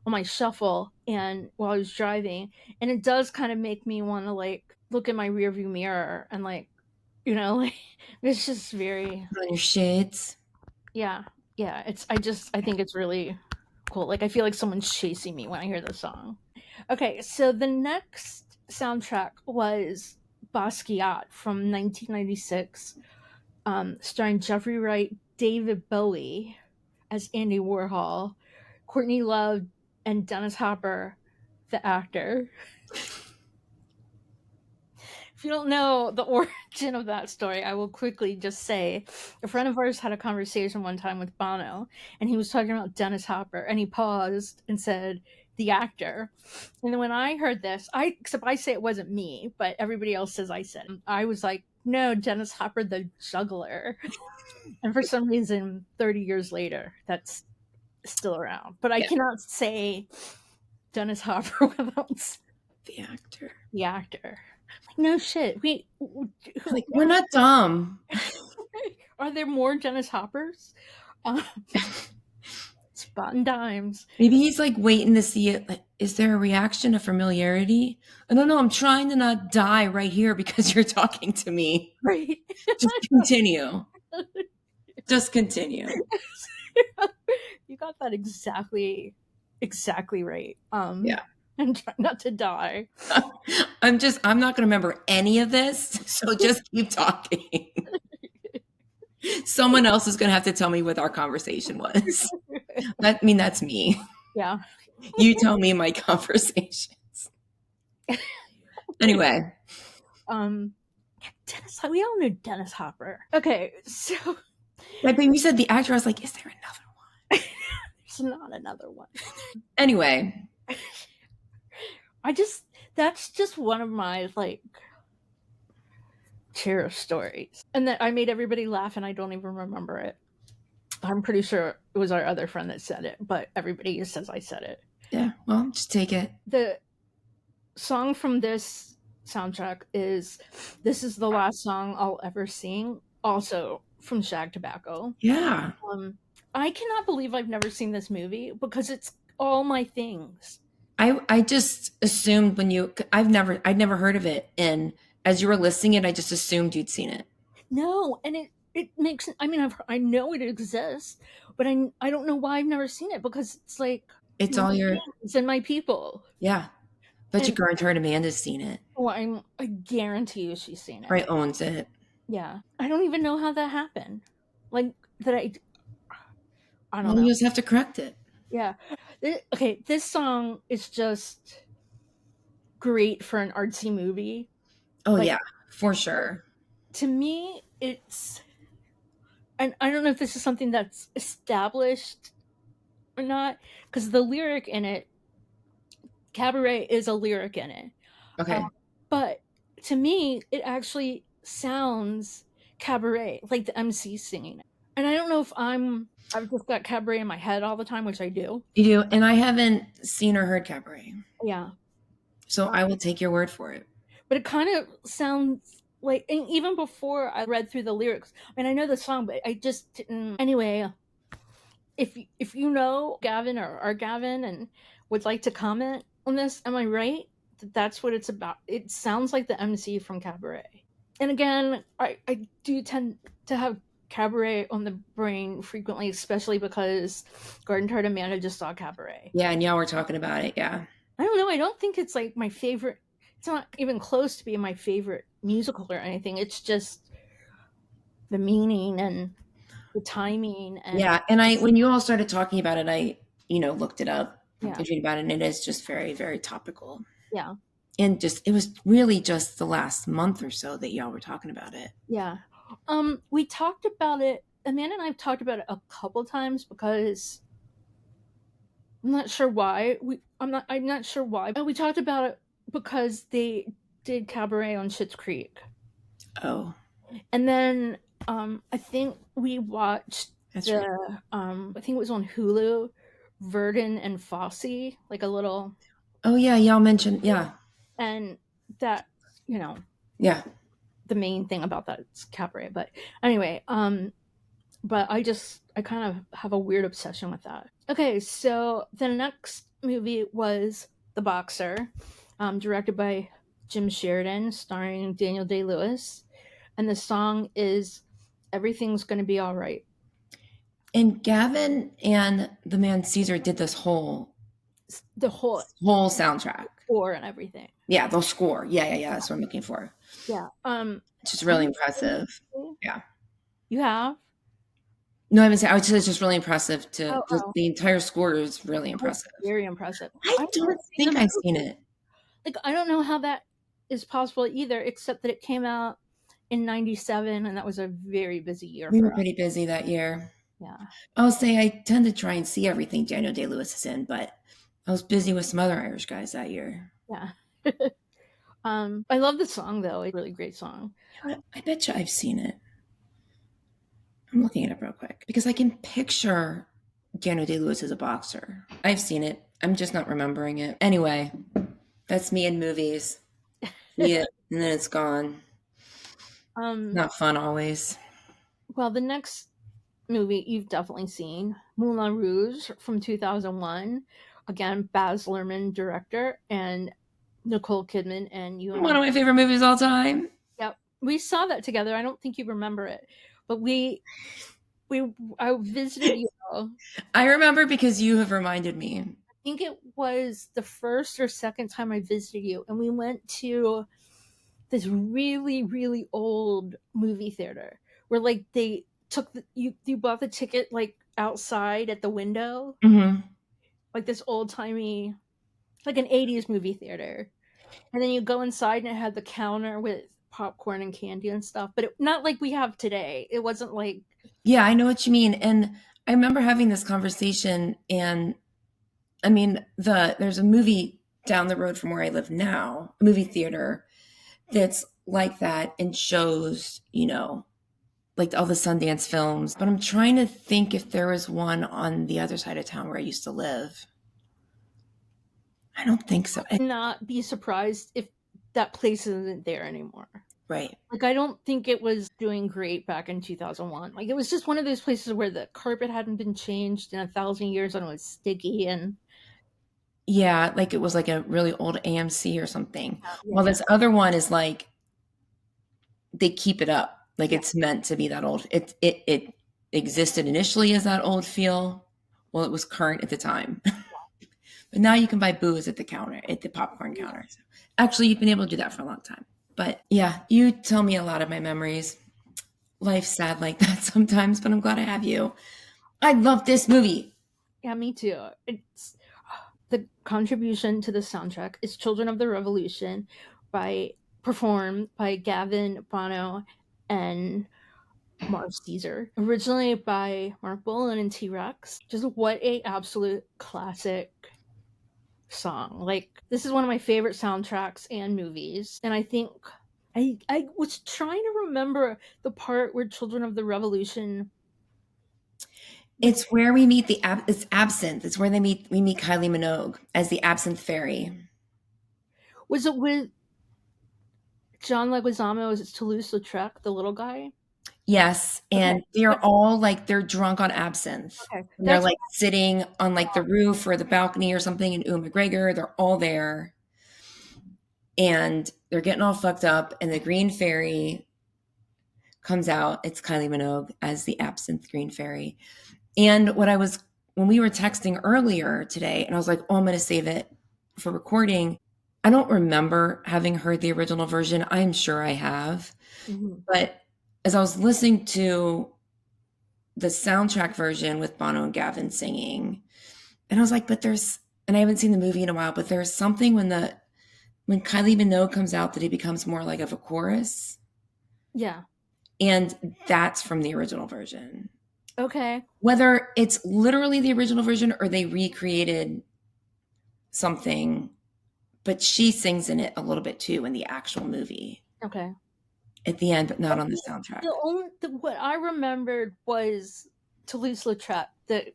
Speaker 1: on my shuffle and while I was driving, and it does kind of make me want to like look in my rearview mirror and like like it's just very
Speaker 2: Put on your shades.
Speaker 1: yeah, yeah, I think it's really cool. Like I feel like someone's chasing me when I hear this song. Okay, so the next soundtrack was Basquiat from 1996, starring Jeffrey Wright, David Bowie as Andy Warhol, Courtney Love, and Dennis Hopper, the actor. If you don't know the origin of that story, I will quickly just say a friend of ours had a conversation one time with Bono, and he was talking about Dennis Hopper, and he paused and said, the actor. And then when I heard this, except I say it wasn't me, but everybody else says I said it. I was like, no, Dennis Hopper, the juggler. And for some reason, 30 years later, that's still around. But I
Speaker 2: Yeah.
Speaker 1: cannot say Dennis Hopper without
Speaker 2: The actor.
Speaker 1: the actor. Like, no shit.
Speaker 2: Like, we're not dumb.
Speaker 1: Are there more Dennis Hoppers? Uh, Spot and dimes.
Speaker 2: Maybe he's like waiting to see it. Like, is there a reaction of familiarity? I don't know. I'm trying to not die right here because you're talking to me.
Speaker 1: Right.
Speaker 2: Just continue. Just continue.
Speaker 1: You got that exactly right.
Speaker 2: Yeah.
Speaker 1: And try not to die.
Speaker 2: I'm not going to remember any of this. So just keep talking. Someone else is going to have to tell me what our conversation was. That's me.
Speaker 1: Yeah.
Speaker 2: You tell me my conversations. Anyway.
Speaker 1: Dennis, we all know Dennis Hopper. Okay, so
Speaker 2: Like when you said the actor, I was like, is there another one?
Speaker 1: There's not another one.
Speaker 2: Anyway,
Speaker 1: I just that's just one of my like cherished stories, and that I made everybody laugh, and I don't even remember it. I'm pretty sure it was our other friend that said it, but everybody says I said it.
Speaker 2: yeah, well, just take it.
Speaker 1: The song from this soundtrack is "This Is the Last Song I'll Ever Sing," also from Shag Tobacco.
Speaker 2: Yeah.
Speaker 1: Um, I cannot believe I've never seen this movie because it's all my things.
Speaker 2: I just assumed when you I'd never heard of it, and as you were listing it, I just assumed you'd seen it.
Speaker 1: No, and it makes. I mean, I know it exists, but I don't know why I've never seen it because it's like
Speaker 2: It's
Speaker 1: my
Speaker 2: all your
Speaker 1: things and my people.
Speaker 2: yeah. But your
Speaker 1: And
Speaker 2: girlfriend heard Amanda's seen it.
Speaker 1: oh, I guarantee you she's seen it.
Speaker 2: Probably owns it.
Speaker 1: Yeah, I don't even know how that happened. Like that I don't
Speaker 2: Well, you
Speaker 1: know.
Speaker 2: just have to correct it.
Speaker 1: Yeah. Okay, this song is just great for an artsy movie.
Speaker 2: Oh
Speaker 1: Like
Speaker 2: yeah, for sure.
Speaker 1: to me, it's and I don't know if this is something that's established or not because the lyric in it, cabaret is a lyric in it. Uh,
Speaker 2: Okay.
Speaker 1: but to me, it actually sounds cabaret, like the MC singing it. And I don't know if I've just got cabaret in my head all the time, which I do.
Speaker 2: You do, and I haven't seen or heard Cabaret,
Speaker 1: Yeah.
Speaker 2: so
Speaker 1: Uh,
Speaker 2: I will take your word for it.
Speaker 1: but it kind of sounds like, and even before I read through the lyrics, I mean, I know the song, but I just didn't. Anyway, if you know Gavin or Gavin and would like to comment on this, am I right? That's what it's about. It sounds like the MC from Cabaret. And again, I do tend to have Cabaret on the brain frequently, especially because Garden Tart Amanda just saw Cabaret.
Speaker 2: Yeah, and y'all were talking about it. Yeah.
Speaker 1: I don't know. I don't think it's like my favorite. It's not even close to being my favorite musical or anything. It's just the meaning and the timing and
Speaker 2: Yeah, and I when you all started talking about it, I looked it up and
Speaker 1: yeah,
Speaker 2: read about it, and it is just very very topical.
Speaker 1: yeah,
Speaker 2: And just it was really just the last month or so that y'all were talking about it.
Speaker 1: yeah. We talked about it. Amanda and I have talked about it a couple times because I'm not sure why. I'm not sure why. But we talked about it because they did Cabaret on Schitt's Creek.
Speaker 2: Oh,
Speaker 1: And then I think we watched
Speaker 2: that's right.
Speaker 1: the I think it was on Hulu, Verdon and Fosse, like a little,
Speaker 2: Oh yeah, y'all mentioned yeah,
Speaker 1: and that, you know,
Speaker 2: yeah.
Speaker 1: the main thing about that is Cabaret. But anyway, but I kind of have a weird obsession with that. Okay, so the next movie was The Boxer, directed by Jim Sheridan, starring Daniel Day Lewis, and the song is "Everything's Gonna Be All Right."
Speaker 2: And Gavin and the man Caesar did this
Speaker 1: The whole
Speaker 2: whole soundtrack.
Speaker 1: score and everything.
Speaker 2: Yeah, the score. Yeah, yeah, yeah. That's what I'm looking for.
Speaker 1: Yeah.
Speaker 2: It's just
Speaker 1: Have
Speaker 2: really
Speaker 1: you seen
Speaker 2: impressive.
Speaker 1: this movie?
Speaker 2: Yeah.
Speaker 1: You have?
Speaker 2: No, I haven't seen. I would say it's just really impressive.
Speaker 1: Oh, oh,
Speaker 2: The entire score is really
Speaker 1: it's
Speaker 2: impressive.
Speaker 1: very impressive.
Speaker 2: I
Speaker 1: I've never
Speaker 2: don't
Speaker 1: seen
Speaker 2: think
Speaker 1: the
Speaker 2: I've seen
Speaker 1: movie.
Speaker 2: it.
Speaker 1: Like, I don't know how that is possible either, except that it came out in '97, and that was a very busy year
Speaker 2: We were
Speaker 1: for us.
Speaker 2: pretty busy that year.
Speaker 1: Yeah,
Speaker 2: I'll say I tend to try and see everything Daniel Day Lewis is in, but I was busy with some other Irish guys that year.
Speaker 1: yeah. I love the song though. It's a really great song.
Speaker 2: You know what? I bet you I've seen it. I'm looking it up real quick because I can picture Daniel Day Lewis as a boxer. I've seen it. I'm just not remembering it. Anyway, that's me in movies. See it, and then it's gone.
Speaker 1: um,
Speaker 2: Not fun always.
Speaker 1: well, the next movie you've definitely seen, Moulin Rouge from 2001. Again, Baz Luhrmann director and Nicole Kidman and you and
Speaker 2: One
Speaker 1: I.
Speaker 2: of my favorite movies all time.
Speaker 1: Yep, we saw that together. I don't think you remember it, but we I visited you. I
Speaker 2: I remember because you have reminded me.
Speaker 1: think it was the first or second time I visited you, and we went to this really really old movie theater where like they took you bought the ticket like outside at the window,
Speaker 2: Hmm.
Speaker 1: like this old timey, like an '80s movie theater, and then you go inside and it had the counter with popcorn and candy and stuff, but not like we have today. It wasn't like
Speaker 2: Yeah, I know what you mean. And I remember having this conversation, and I mean, there's a movie down the road from where I live now, a movie theater that's like that and shows, like all the Sundance films. But I'm trying to think if there was one on the other side of town where I used to live. I don't think so.
Speaker 1: Not be surprised if that place isn't there anymore.
Speaker 2: Right.
Speaker 1: Like, I don't think it was doing great back in 2001. Like, it was just one of those places where the carpet hadn't been changed in 1,000 years and it was sticky and
Speaker 2: Yeah, like it was like a really old AMC or something.
Speaker 1: yeah,
Speaker 2: Well,
Speaker 1: yeah,
Speaker 2: this other one is like they keep it up. Like
Speaker 1: yeah.
Speaker 2: it's meant to be that old. It existed initially as that old feel. Well, it was current at the time. But now you can buy booze at the counter, at the popcorn counter. So actually, you've been able to do that for a long time. But yeah, you tell me a lot of my memories. Life's sad like that sometimes, but I'm glad I have you. I love this movie.
Speaker 1: Yeah, me too. It's the contribution to the soundtrack is "Children of the Revolution" by performed by Gavin Bono and Mark Caesar, originally by Mark Bolan and T Rex. Just what a absolute classic song. Like, this is one of my favorite soundtracks and movies, and I think I was trying to remember the part where Children of the Revolution, like,
Speaker 2: It's where we meet it's Absinthe. It's where we meet Kylie Minogue as the Absinthe Fairy.
Speaker 1: was it with John Leguizamo as Toulouse-Lautrec, the little guy?
Speaker 2: Yes,
Speaker 1: Okay,
Speaker 2: and they're
Speaker 1: that's
Speaker 2: all like they're drunk on absinthe.
Speaker 1: okay.
Speaker 2: And they're
Speaker 1: That's
Speaker 2: like sitting on like the roof or the balcony or something, and Ewan McGregor, they're all there and they're getting all fucked up, and the green fairy comes out. It's Kylie Minogue as the absinthe green fairy. And when we were texting earlier today, and I was like, oh, I'm gonna save it for recording. I don't remember having heard the original version. I'm sure I have.
Speaker 1: mhm.
Speaker 2: But as I was listening to the soundtrack version with Bono and Gavin singing, and I was like, and I haven't seen the movie in a while, but there's something when Kylie Minogue comes out that it becomes more like of a chorus.
Speaker 1: Yeah.
Speaker 2: And that's from the original version.
Speaker 1: Okay.
Speaker 2: Whether it's literally the original version or they recreated something, but she sings in it a little bit too in the actual movie
Speaker 1: Okay.
Speaker 2: at the end, but not on the soundtrack.
Speaker 1: What I remembered was Toulouse-Lautrec, that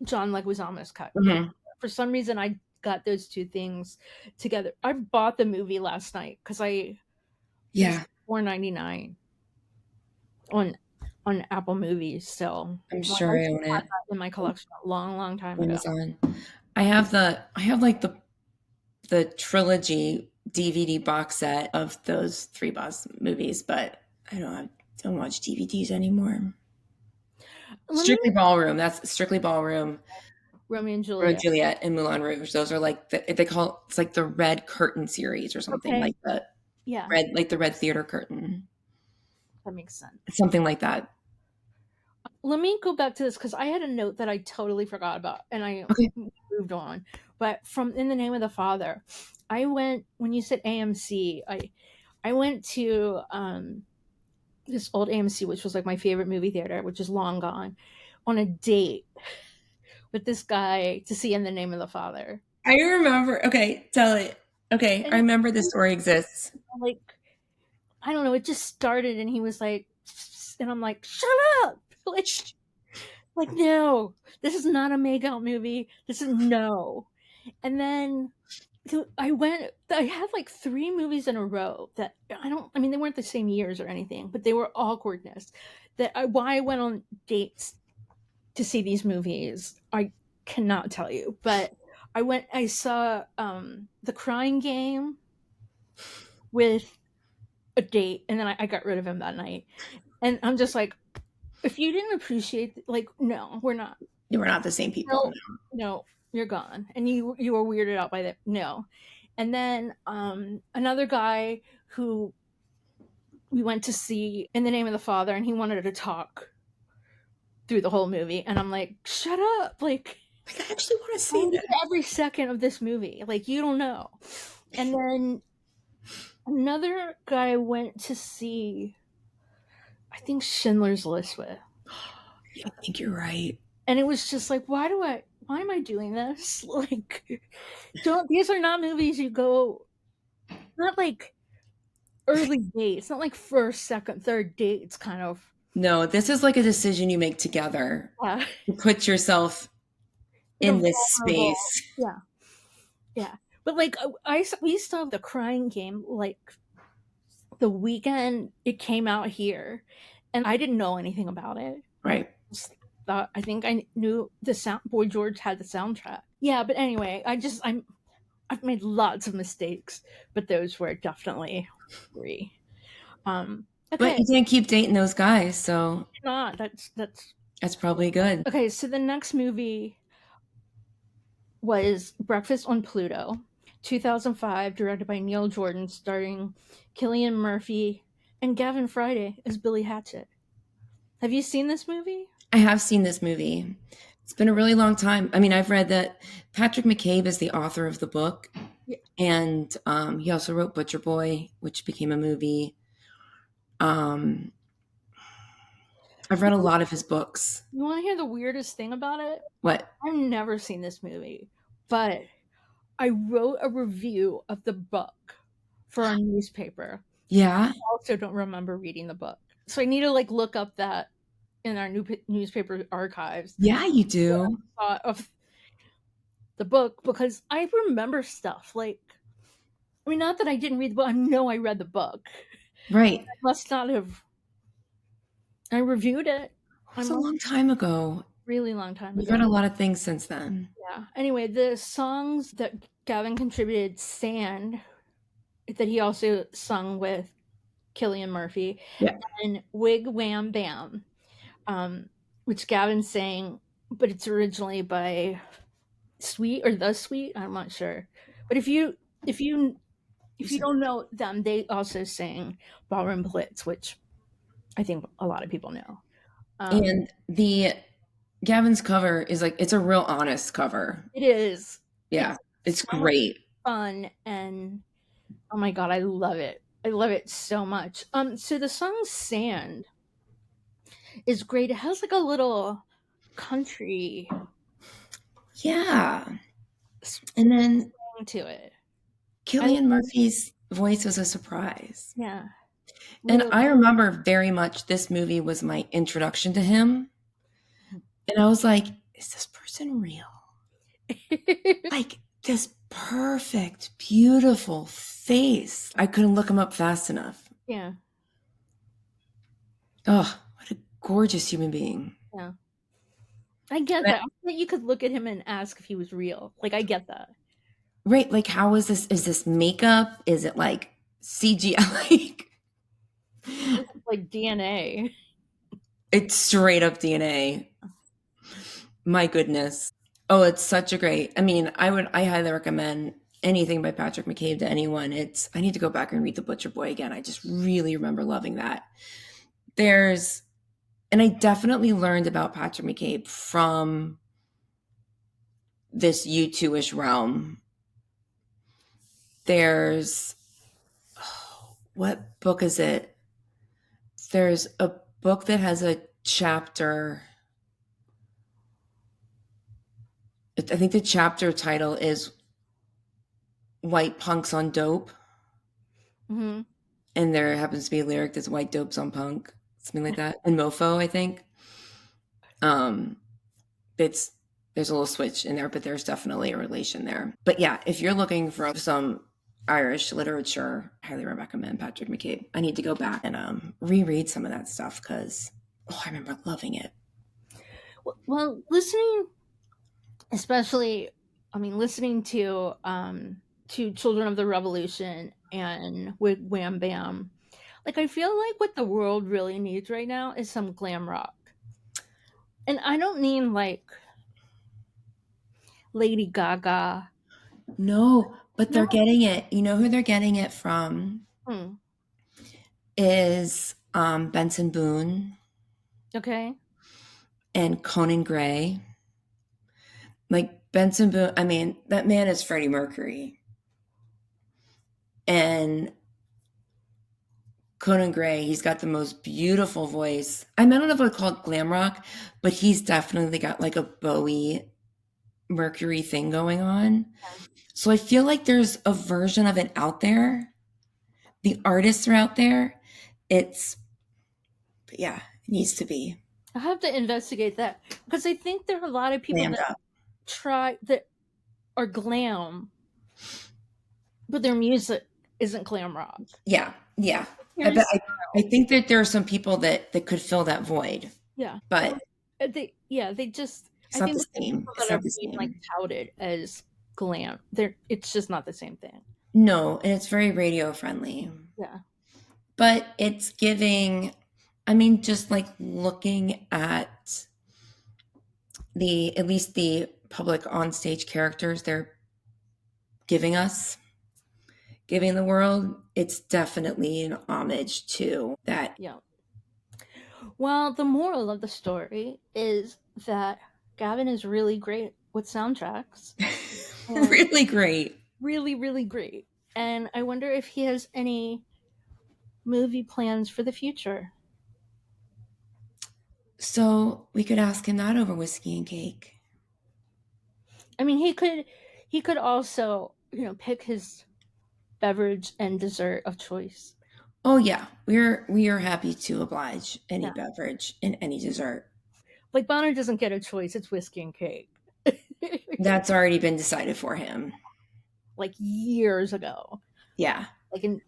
Speaker 1: John Leguizamo's character.
Speaker 2: Mhm.
Speaker 1: For some reason, I got those two things together. I bought the movie last night because it was
Speaker 2: Yeah,
Speaker 1: $4.99 on Apple Movies. So
Speaker 2: I'm
Speaker 1: like,
Speaker 2: sure
Speaker 1: I
Speaker 2: I
Speaker 1: should
Speaker 2: own
Speaker 1: have had
Speaker 2: it.
Speaker 1: that in my collection a long, long time ago.
Speaker 2: Amazon. I have like the trilogy DVD box set of those three boss movies, but don't watch DVDs anymore.
Speaker 1: Let me
Speaker 2: Strictly Ballroom. That's Strictly Ballroom.
Speaker 1: Romeo and
Speaker 2: Romeo and
Speaker 1: Juliet.
Speaker 2: Juliet and Moulin Rouge. Those are like they call it's like the red curtain series or something
Speaker 1: Okay.
Speaker 2: like
Speaker 1: Yeah,
Speaker 2: the red theater curtain.
Speaker 1: that makes sense.
Speaker 2: Something like that.
Speaker 1: Let me go back to this because I had a note that I totally forgot about and I
Speaker 2: Okay.
Speaker 1: moved on. But from In the Name of the Father, I went when you said AMC, I went to this old AMC, which was like my favorite movie theater, which is long gone, on a date with this guy to see In the Name of the Father.
Speaker 2: I remember. Okay, tell it. Okay, I
Speaker 1: And
Speaker 2: remember this story exists.
Speaker 1: like, I don't know, it just started and he was like, and I'm like, shut up! Like, no, this is not a make out movie. This is no. And then I had like three movies in a row that I mean, they weren't the same years or anything, but they were awkwardness. Why I went on dates to see these movies, I cannot tell you. But I saw The Crying Game with a date, and then I got rid of him that night. And I'm just like, if you didn't appreciate, like, no, we're not.
Speaker 2: You were not the same people.
Speaker 1: No, no, you're gone. And you were weirded out by that. No. And then another guy who we went to see In the Name of the Father, and he wanted to talk through the whole movie, and I'm like, shut up! Like,
Speaker 2: Like, I actually want to
Speaker 1: I
Speaker 2: see
Speaker 1: need
Speaker 2: this.
Speaker 1: every second of this movie. Like, you don't know. And then another guy went to see, I think, Schindler's List with.
Speaker 2: I think you're right.
Speaker 1: And it was just like, why am I doing this? Like, don't these are not movies you go, not like early dates, not like first, second, third dates kind of.
Speaker 2: No, this is like a decision you make together
Speaker 1: Yeah,
Speaker 2: to put yourself
Speaker 1: like a
Speaker 2: in this
Speaker 1: vulnerable.
Speaker 2: space.
Speaker 1: Yeah, yeah. But like we saw The Crying Game like the weekend it came out here, and I didn't know anything about it. I
Speaker 2: Right.
Speaker 1: just thought I think I knew the sound. Boy George had the soundtrack. Yeah, but anyway, I've made lots of mistakes, but those were definitely three.
Speaker 2: But
Speaker 1: Okay,
Speaker 2: you didn't keep dating those guys, so
Speaker 1: not that's
Speaker 2: that's probably good.
Speaker 1: okay. So the next movie was Breakfast on Pluto, 2005, directed by Neil Jordan, starring Killian Murphy and Gavin Friday as Billy Hatchet. Have you seen this movie?
Speaker 2: I have seen this movie. It's been a really long time. I mean, I've read that Patrick McCabe is the author of the book,
Speaker 1: Yeah.
Speaker 2: and he also wrote Butcher Boy, which became a movie. Um, I've read a lot of his books.
Speaker 1: You want to hear the weirdest thing about it?
Speaker 2: What?
Speaker 1: I've never seen this movie, but I wrote a review of the book for our newspaper.
Speaker 2: Yeah,
Speaker 1: I also don't remember reading the book. So I need to like look up that in our newspaper archives
Speaker 2: yeah, you
Speaker 1: what
Speaker 2: do.
Speaker 1: I thought of the book because I remember stuff like I mean not that I didn't read the book, I know I read the book.
Speaker 2: Right.
Speaker 1: I must not have I reviewed it.
Speaker 2: It
Speaker 1: I
Speaker 2: was a
Speaker 1: must
Speaker 2: long time ago.
Speaker 1: really long time
Speaker 2: We've
Speaker 1: ago.
Speaker 2: read a lot of things since then.
Speaker 1: Yeah. Anyway, the songs that Gavin contributed Sand that he also sung with Killian Murphy
Speaker 2: Yeah.
Speaker 1: and Wig Wham Bam, which Gavin sang, but it's originally by Sweet or The Sweet. I'm not sure, but if you
Speaker 2: You
Speaker 1: if you
Speaker 2: said
Speaker 1: don't know them, they also sang Ballroom Blitz, which I think a lot of people know.
Speaker 2: and the Gavin's cover is like it's a real honest cover.
Speaker 1: It is.
Speaker 2: Yeah,
Speaker 1: It's
Speaker 2: it's
Speaker 1: so much
Speaker 2: great.
Speaker 1: fun, and oh my god, I love it. I love it so much. So the song "Sand" is great. It has like a little country
Speaker 2: Yeah.
Speaker 1: s-
Speaker 2: And then
Speaker 1: swing to it. I
Speaker 2: Killian Murphy's voice was a surprise.
Speaker 1: yeah,
Speaker 2: And
Speaker 1: really.
Speaker 2: I remember very much this movie was my introduction to him. And I was like, is this person real? Like this perfect, beautiful face. I couldn't look him up fast enough.
Speaker 1: Yeah,
Speaker 2: Oh, what a gorgeous human being.
Speaker 1: yeah. I get that. I bet you could look at him and ask if he was real. Like I get that.
Speaker 2: Right. Like, how is this? Is this makeup? Is it like CGI? Like,
Speaker 1: Like DNA.
Speaker 2: it's straight up DNA. My goodness. Oh, it's such a great. I mean, I highly recommend anything by Patrick McCabe to anyone. I need to go back and read The Butcher Boy again. I just really remember loving that. There's, and I definitely learned about Patrick McCabe from this U2-ish realm. There's, oh, what book is it? There's a book that has a chapter. I think the chapter title is White Punks on Dope.
Speaker 1: Hmm.
Speaker 2: And there happens to be a lyric that's white dopes on punk, something like that. And mofo, I think. Um, it's there's a little switch in there, but there's definitely a relation there. But yeah, if you're looking for some Irish literature, I highly recommend Patrick McCabe. I need to go back and reread some of that stuff because I remember loving it.
Speaker 1: Well, listening, especially, I mean, listening to Children of the Revolution and with Wham Bam, like I feel like what the world really needs right now is some glam rock, and I don't mean like Lady Gaga.
Speaker 2: No, but
Speaker 1: No,
Speaker 2: they're getting it. You know who they're getting it from
Speaker 1: hmm,
Speaker 2: is Benson Boone
Speaker 1: okay,
Speaker 2: and Conan Gray. Like Benson Boone, I mean, that man is Freddie Mercury. And Conan Gray, he's got the most beautiful voice. I mean, I don't know if I would call it glam rock, but he's definitely got like a Bowie Mercury thing going on. So I feel like there's a version of it out there. The artists are out there. It's, yeah, it needs to be
Speaker 1: I have to investigate that because I think there are a lot of people
Speaker 2: glammed
Speaker 1: that
Speaker 2: up.
Speaker 1: try that are glam, but their music isn't glam rock.
Speaker 2: Yeah, yeah. I bet
Speaker 1: Here's
Speaker 2: I think that there are some people that could fill that void,
Speaker 1: yeah,
Speaker 2: but
Speaker 1: they just
Speaker 2: it's
Speaker 1: I
Speaker 2: not
Speaker 1: think
Speaker 2: the
Speaker 1: the
Speaker 2: same.
Speaker 1: people
Speaker 2: It's
Speaker 1: that are
Speaker 2: not the
Speaker 1: being like
Speaker 2: same.
Speaker 1: touted as glam, they're it's just not the same thing.
Speaker 2: No, and it's very radio friendly.
Speaker 1: Yeah,
Speaker 2: But it's giving, I mean, just like looking at the, at least the public on stage characters they're giving us, giving the world, it's definitely an homage to that.
Speaker 1: yeah. Well, the moral of the story is that Gavin is really great with soundtracks and
Speaker 2: Really great.
Speaker 1: really, really great. And I wonder if he has any movie plans for the future.
Speaker 2: So we could ask him that over whiskey and cake.
Speaker 1: I mean, he could also, pick his beverage and dessert of choice.
Speaker 2: Oh yeah, we are happy to oblige any
Speaker 1: Yeah.
Speaker 2: beverage and any dessert.
Speaker 1: Like Bonner doesn't get a choice, it's whiskey and cake.
Speaker 2: That's already been decided for him.
Speaker 1: Like years ago.
Speaker 2: Yeah.
Speaker 1: Like in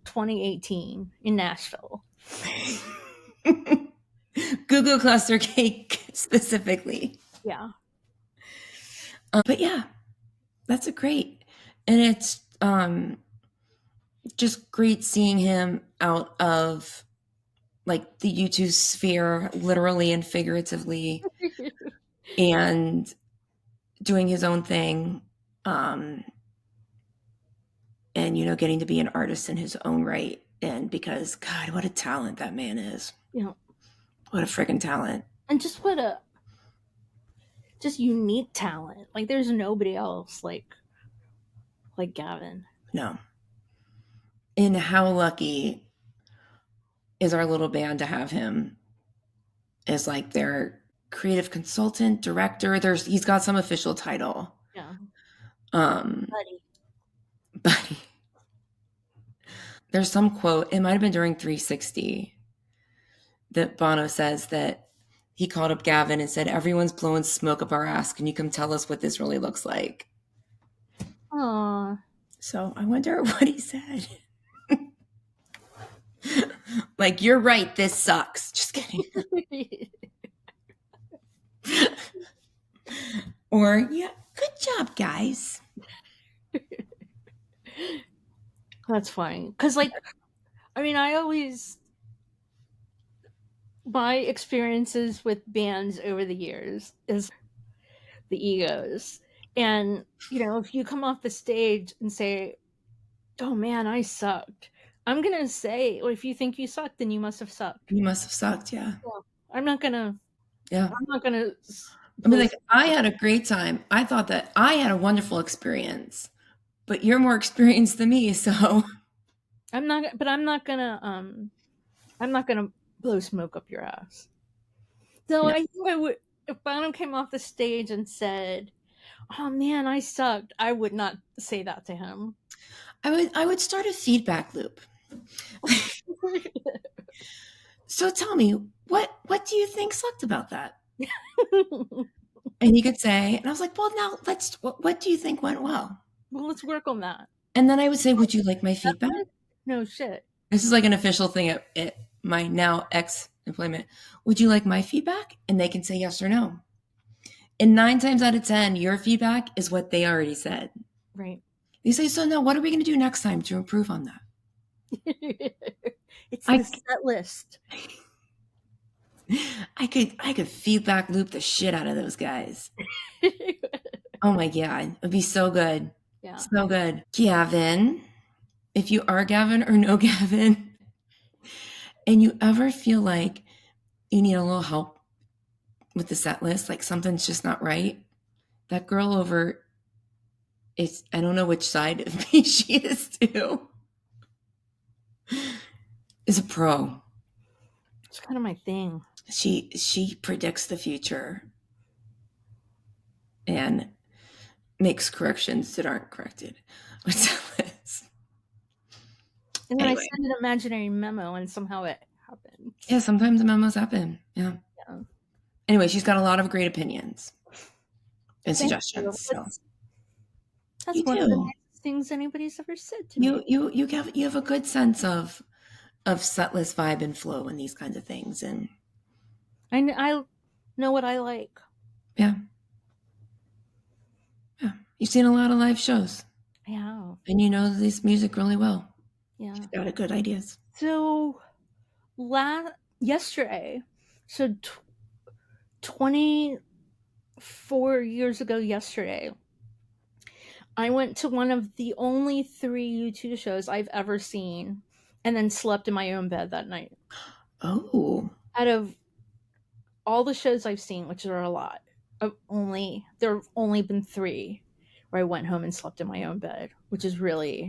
Speaker 1: 2018 in Nashville.
Speaker 2: Goo cluster cake specifically.
Speaker 1: Yeah.
Speaker 2: But yeah, that's a great, and it's just great seeing him out of like the YouTube sphere, literally and figuratively, and doing his own thing, um, and getting to be an artist in his own right. And because God, what a talent that man is!
Speaker 1: you know,
Speaker 2: What a freaking talent!
Speaker 1: and just what a just unique talent. Like there's nobody else like Gavin.
Speaker 2: No, and how lucky is our little band to have him as like their creative consultant, director. He's got some official title.
Speaker 1: Yeah.
Speaker 2: Um,
Speaker 1: Buddy.
Speaker 2: but there's some quote, it might have been during 360, that Bono says that he called up Gavin and said, "Everyone's blowing smoke up our ass. Can you come tell us what this really looks like?"
Speaker 1: Aw.
Speaker 2: So I wonder what he said. Like, you're right, this sucks. Just kidding. Or, yeah, good job, guys.
Speaker 1: That's funny. Cause like I mean I always my experiences with bands over the years is the egos. And, if you come off the stage and say, "Oh man, I sucked," I'm gonna say, well, if you think you sucked, then you must have sucked.
Speaker 2: You must have sucked, yeah.
Speaker 1: Yeah. I'm not gonna.
Speaker 2: Yeah.
Speaker 1: I'm not gonna
Speaker 2: I mean,
Speaker 1: blow
Speaker 2: like,
Speaker 1: smoke
Speaker 2: I
Speaker 1: up.
Speaker 2: had a great time. I thought that I had a wonderful experience, but you're more experienced than me, so
Speaker 1: I'm not. But I'm not gonna. I'm not gonna blow smoke up your ass. So
Speaker 2: no.
Speaker 1: I think I would. If Bonham came off the stage and said, "Oh man, I sucked," I would not say that to him.
Speaker 2: I would start a feedback loop. So tell me, what do you think sucked about that? And he could say, and I was like, well, now what do you think went well?
Speaker 1: Well, let's work on that.
Speaker 2: And then I would say, would you like my
Speaker 1: That
Speaker 2: feedback?
Speaker 1: was no shit.
Speaker 2: This is like an official thing at my now ex employment. Would you like my feedback? And they can say yes or no. And 9 times out of 10, your feedback is what they already said.
Speaker 1: Right.
Speaker 2: They say, so no, what are we going to do next time to improve on that?
Speaker 1: It's
Speaker 2: I
Speaker 1: the set list.
Speaker 2: I could feedback loop the shit out of those guys. Oh my God. It'd be so good.
Speaker 1: Yeah.
Speaker 2: So good. Gavin, if you are Gavin or no Gavin, and you ever feel like you need a little help with the set list, like something's just not right, that girl over I don't know which side of me she is too. is a pro.
Speaker 1: It's kind of my thing.
Speaker 2: She predicts the future and makes corrections that aren't corrected.
Speaker 1: And then I
Speaker 2: Anyway,
Speaker 1: send an imaginary memo, and somehow it
Speaker 2: yeah,
Speaker 1: happens.
Speaker 2: sometimes the memos happen. Yeah.
Speaker 1: Yeah.
Speaker 2: Anyway, she's got a lot of great opinions and
Speaker 1: Thank you.
Speaker 2: suggestions. So
Speaker 1: That's
Speaker 2: you
Speaker 1: one of the
Speaker 2: do.
Speaker 1: nicest things anybody's ever said to me.
Speaker 2: You have a good sense of setlist vibe and flow and these kinds of things. And
Speaker 1: I know what I like.
Speaker 2: yeah, yeah. You've seen a lot of live shows
Speaker 1: Yeah.
Speaker 2: and you know this music really well.
Speaker 1: Yeah.
Speaker 2: She's got a good ideas.
Speaker 1: So yesterday, so 24 years ago yesterday, I went to one of the only 3 U2 shows I've ever seen and then slept in my own bed that night.
Speaker 2: Oh,
Speaker 1: Out of all the shows I've seen, which are a lot, there have only been 3 where I went home and slept in my own bed, which is really
Speaker 2: yeah.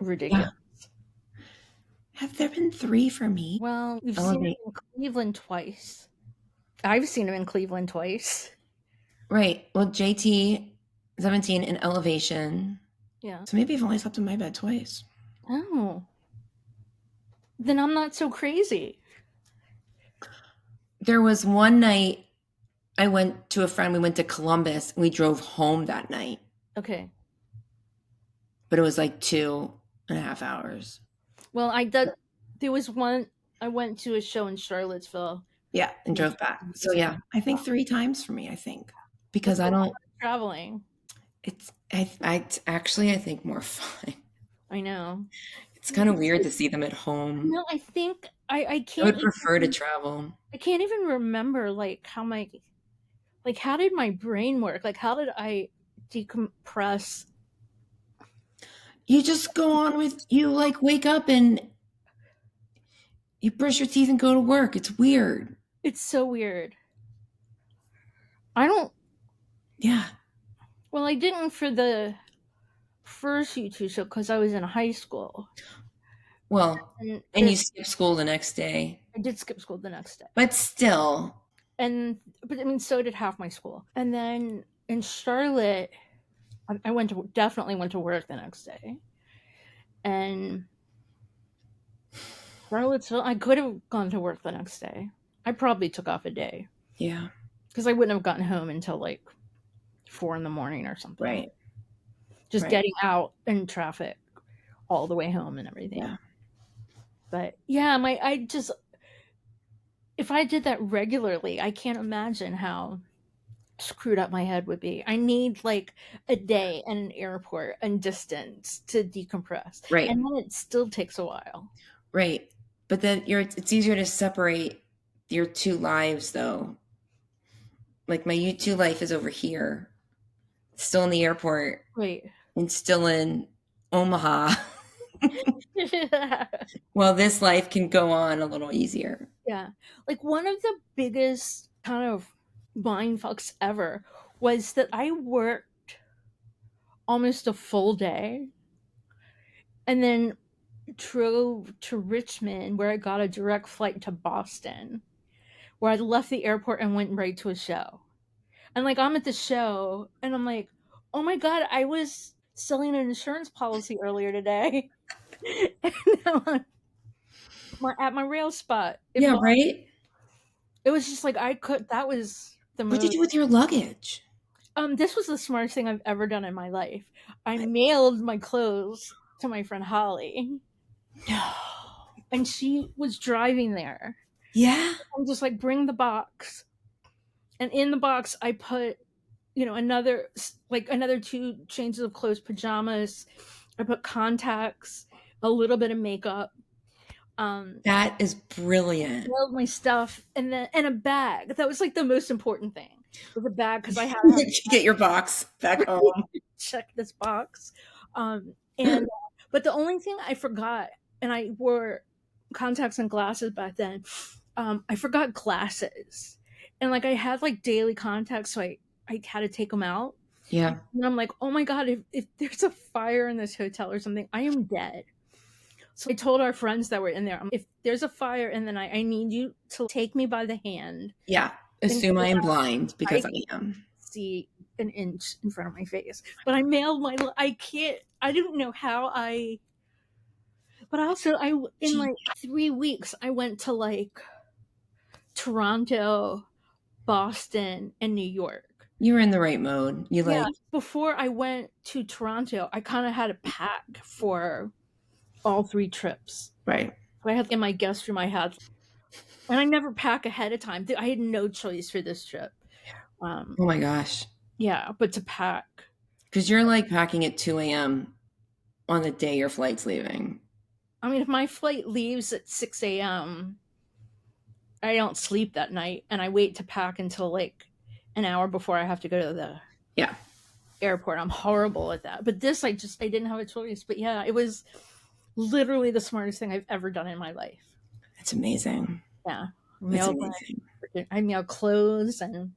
Speaker 1: ridiculous.
Speaker 2: Have there been 3 for me?
Speaker 1: Well, you've seen it
Speaker 2: Elevate.
Speaker 1: in Cleveland twice. I've seen him in Cleveland twice.
Speaker 2: Right. Well, JT 17 and Elevation.
Speaker 1: Yeah.
Speaker 2: So maybe I've only slept in my bed twice.
Speaker 1: Oh. Then I'm not so crazy.
Speaker 2: There was one night I went to a friend. We went to Columbus and we drove home that night,
Speaker 1: Okay.
Speaker 2: but it was like 2.5 hours.
Speaker 1: Well, I did. There was one. I went to a show in Charlottesville.
Speaker 2: Yeah, and
Speaker 1: And
Speaker 2: drove back. So
Speaker 1: it's
Speaker 2: yeah, I think 3 times for me. I think because
Speaker 1: that's a
Speaker 2: I
Speaker 1: lot
Speaker 2: don't.
Speaker 1: of traveling.
Speaker 2: It's I actually I think more fun.
Speaker 1: I know.
Speaker 2: It's kind of weird to see them at home.
Speaker 1: No, I think I
Speaker 2: I
Speaker 1: can't
Speaker 2: would prefer to
Speaker 1: even
Speaker 2: travel.
Speaker 1: I can't even remember like how did my brain work? Like how did I decompress?
Speaker 2: You just go on with you like wake up and you brush your teeth and go to work. It's weird.
Speaker 1: It's so weird. I don't
Speaker 2: Yeah.
Speaker 1: well, I didn't for the first YouTube show because I was in high school.
Speaker 2: Well,
Speaker 1: And
Speaker 2: and you skip school the next day.
Speaker 1: I did skip school the next day.
Speaker 2: But still,
Speaker 1: But I mean, so did half my school. And then in Charlotte, I definitely went to work the next day. And Charlottesville, I could have gone to work the next day. I probably took off a day
Speaker 2: yeah,
Speaker 1: because I wouldn't have gotten home until like 4 in the morning or something.
Speaker 2: right,
Speaker 1: Just
Speaker 2: right.
Speaker 1: getting out in traffic all the way home and
Speaker 2: Yeah,
Speaker 1: everything. But yeah, I just if I did that regularly, I can't imagine how screwed up my head would be. I need like a day in an airport and distance to decompress.
Speaker 2: right,
Speaker 1: And then it still takes a while.
Speaker 2: right. But then it's easier to separate your two lives though. Like my U2 life is over here, still in the airport
Speaker 1: Wait.
Speaker 2: and still in Omaha. Well, this life can go on a little easier.
Speaker 1: Yeah. Like one of the biggest kind of mind fucks ever was that I worked almost a full day and then drove to Richmond where I got a direct flight to Boston, where I left the airport and went right to a show. And like I'm at the show and I'm like, oh my god, I was selling an insurance policy earlier today. And now I'm at my rail spot in
Speaker 2: Yeah,
Speaker 1: Boston.
Speaker 2: right?
Speaker 1: It was just like I could that was the
Speaker 2: What'd you
Speaker 1: most
Speaker 2: do with your luggage?
Speaker 1: this was the smartest thing I've ever done in my life. I mailed my clothes to my friend Holly
Speaker 2: No.
Speaker 1: and she was driving there.
Speaker 2: Yeah?
Speaker 1: I'm just like bring the box. And in the box I put another 2 changes of clothes, pajamas. I put contacts, a little bit of makeup,
Speaker 2: That is brilliant.
Speaker 1: all of my stuff, and a bag. That was like the most important thing. Was a bag because I had to have
Speaker 2: You get your box back home.
Speaker 1: check this box. And but the only thing I forgot, and I wore contacts and glasses back then. I forgot glasses, and like I had like daily contacts, so I had to take them out.
Speaker 2: Yeah.
Speaker 1: And I'm like, oh my god, if there's a fire in this hotel or something, I am dead. So I told our friends that were in there, if there's a fire in the night, I need you to take me by the hand
Speaker 2: Yeah.
Speaker 1: and
Speaker 2: Assume
Speaker 1: go
Speaker 2: I am
Speaker 1: out.
Speaker 2: blind
Speaker 1: I
Speaker 2: because I
Speaker 1: can
Speaker 2: am.
Speaker 1: see an inch in front of my face. But I mailed my. I can't. I didn't know how I. But also, in
Speaker 2: Gee,
Speaker 1: like 3 weeks, I went to like Toronto, Boston, and New York.
Speaker 2: you were in the right mode. You
Speaker 1: Yeah.
Speaker 2: like,
Speaker 1: Before I went to Toronto, I kind of had to pack for all 3 trips.
Speaker 2: right.
Speaker 1: So I had in my guest room. I had, and I never pack ahead of time. I had no choice for this trip.
Speaker 2: Oh my gosh.
Speaker 1: Yeah, but to pack.
Speaker 2: Because you're like packing at 2 a.m. on the day your flight's leaving.
Speaker 1: I mean, if my flight leaves at 6 a.m., I don't sleep that night, and I wait to pack until like an hour before I have to go to the
Speaker 2: Yeah.
Speaker 1: airport. I'm horrible at that. But this, I didn't have a choice. But yeah, it was literally the smartest thing I've ever done in my life.
Speaker 2: That's amazing.
Speaker 1: Yeah,
Speaker 2: That's
Speaker 1: mailed
Speaker 2: amazing.
Speaker 1: I mailed clothes and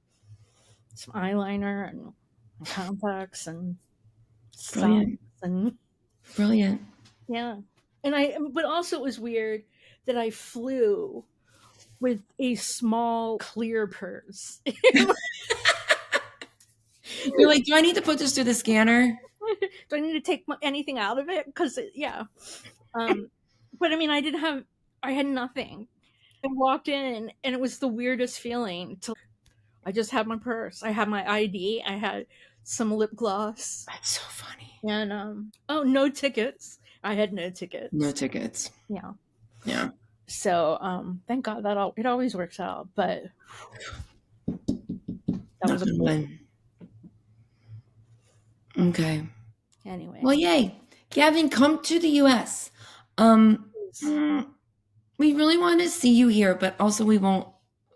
Speaker 1: some eyeliner and contacts and socks
Speaker 2: Brilliant.
Speaker 1: and
Speaker 2: Brilliant.
Speaker 1: yeah. And but also it was weird that I flew with a small clear purse.
Speaker 2: You're like, do I need to put this through the scanner?
Speaker 1: Do I need to take anything out of it? Because yeah, um, but I mean, I had nothing. I walked in, and it was the weirdest feeling. I just had my purse. I had my ID. I had some lip gloss,
Speaker 2: That's so funny.
Speaker 1: and oh, no tickets. I had no
Speaker 2: No
Speaker 1: tickets.
Speaker 2: tickets.
Speaker 1: Yeah.
Speaker 2: Yeah.
Speaker 1: So thank God it always works out. But that was
Speaker 2: Knock on wood. Okay.
Speaker 1: anyway.
Speaker 2: Well, yay. Gavin, come to the US. Mm, we really want to see you here, but also we won't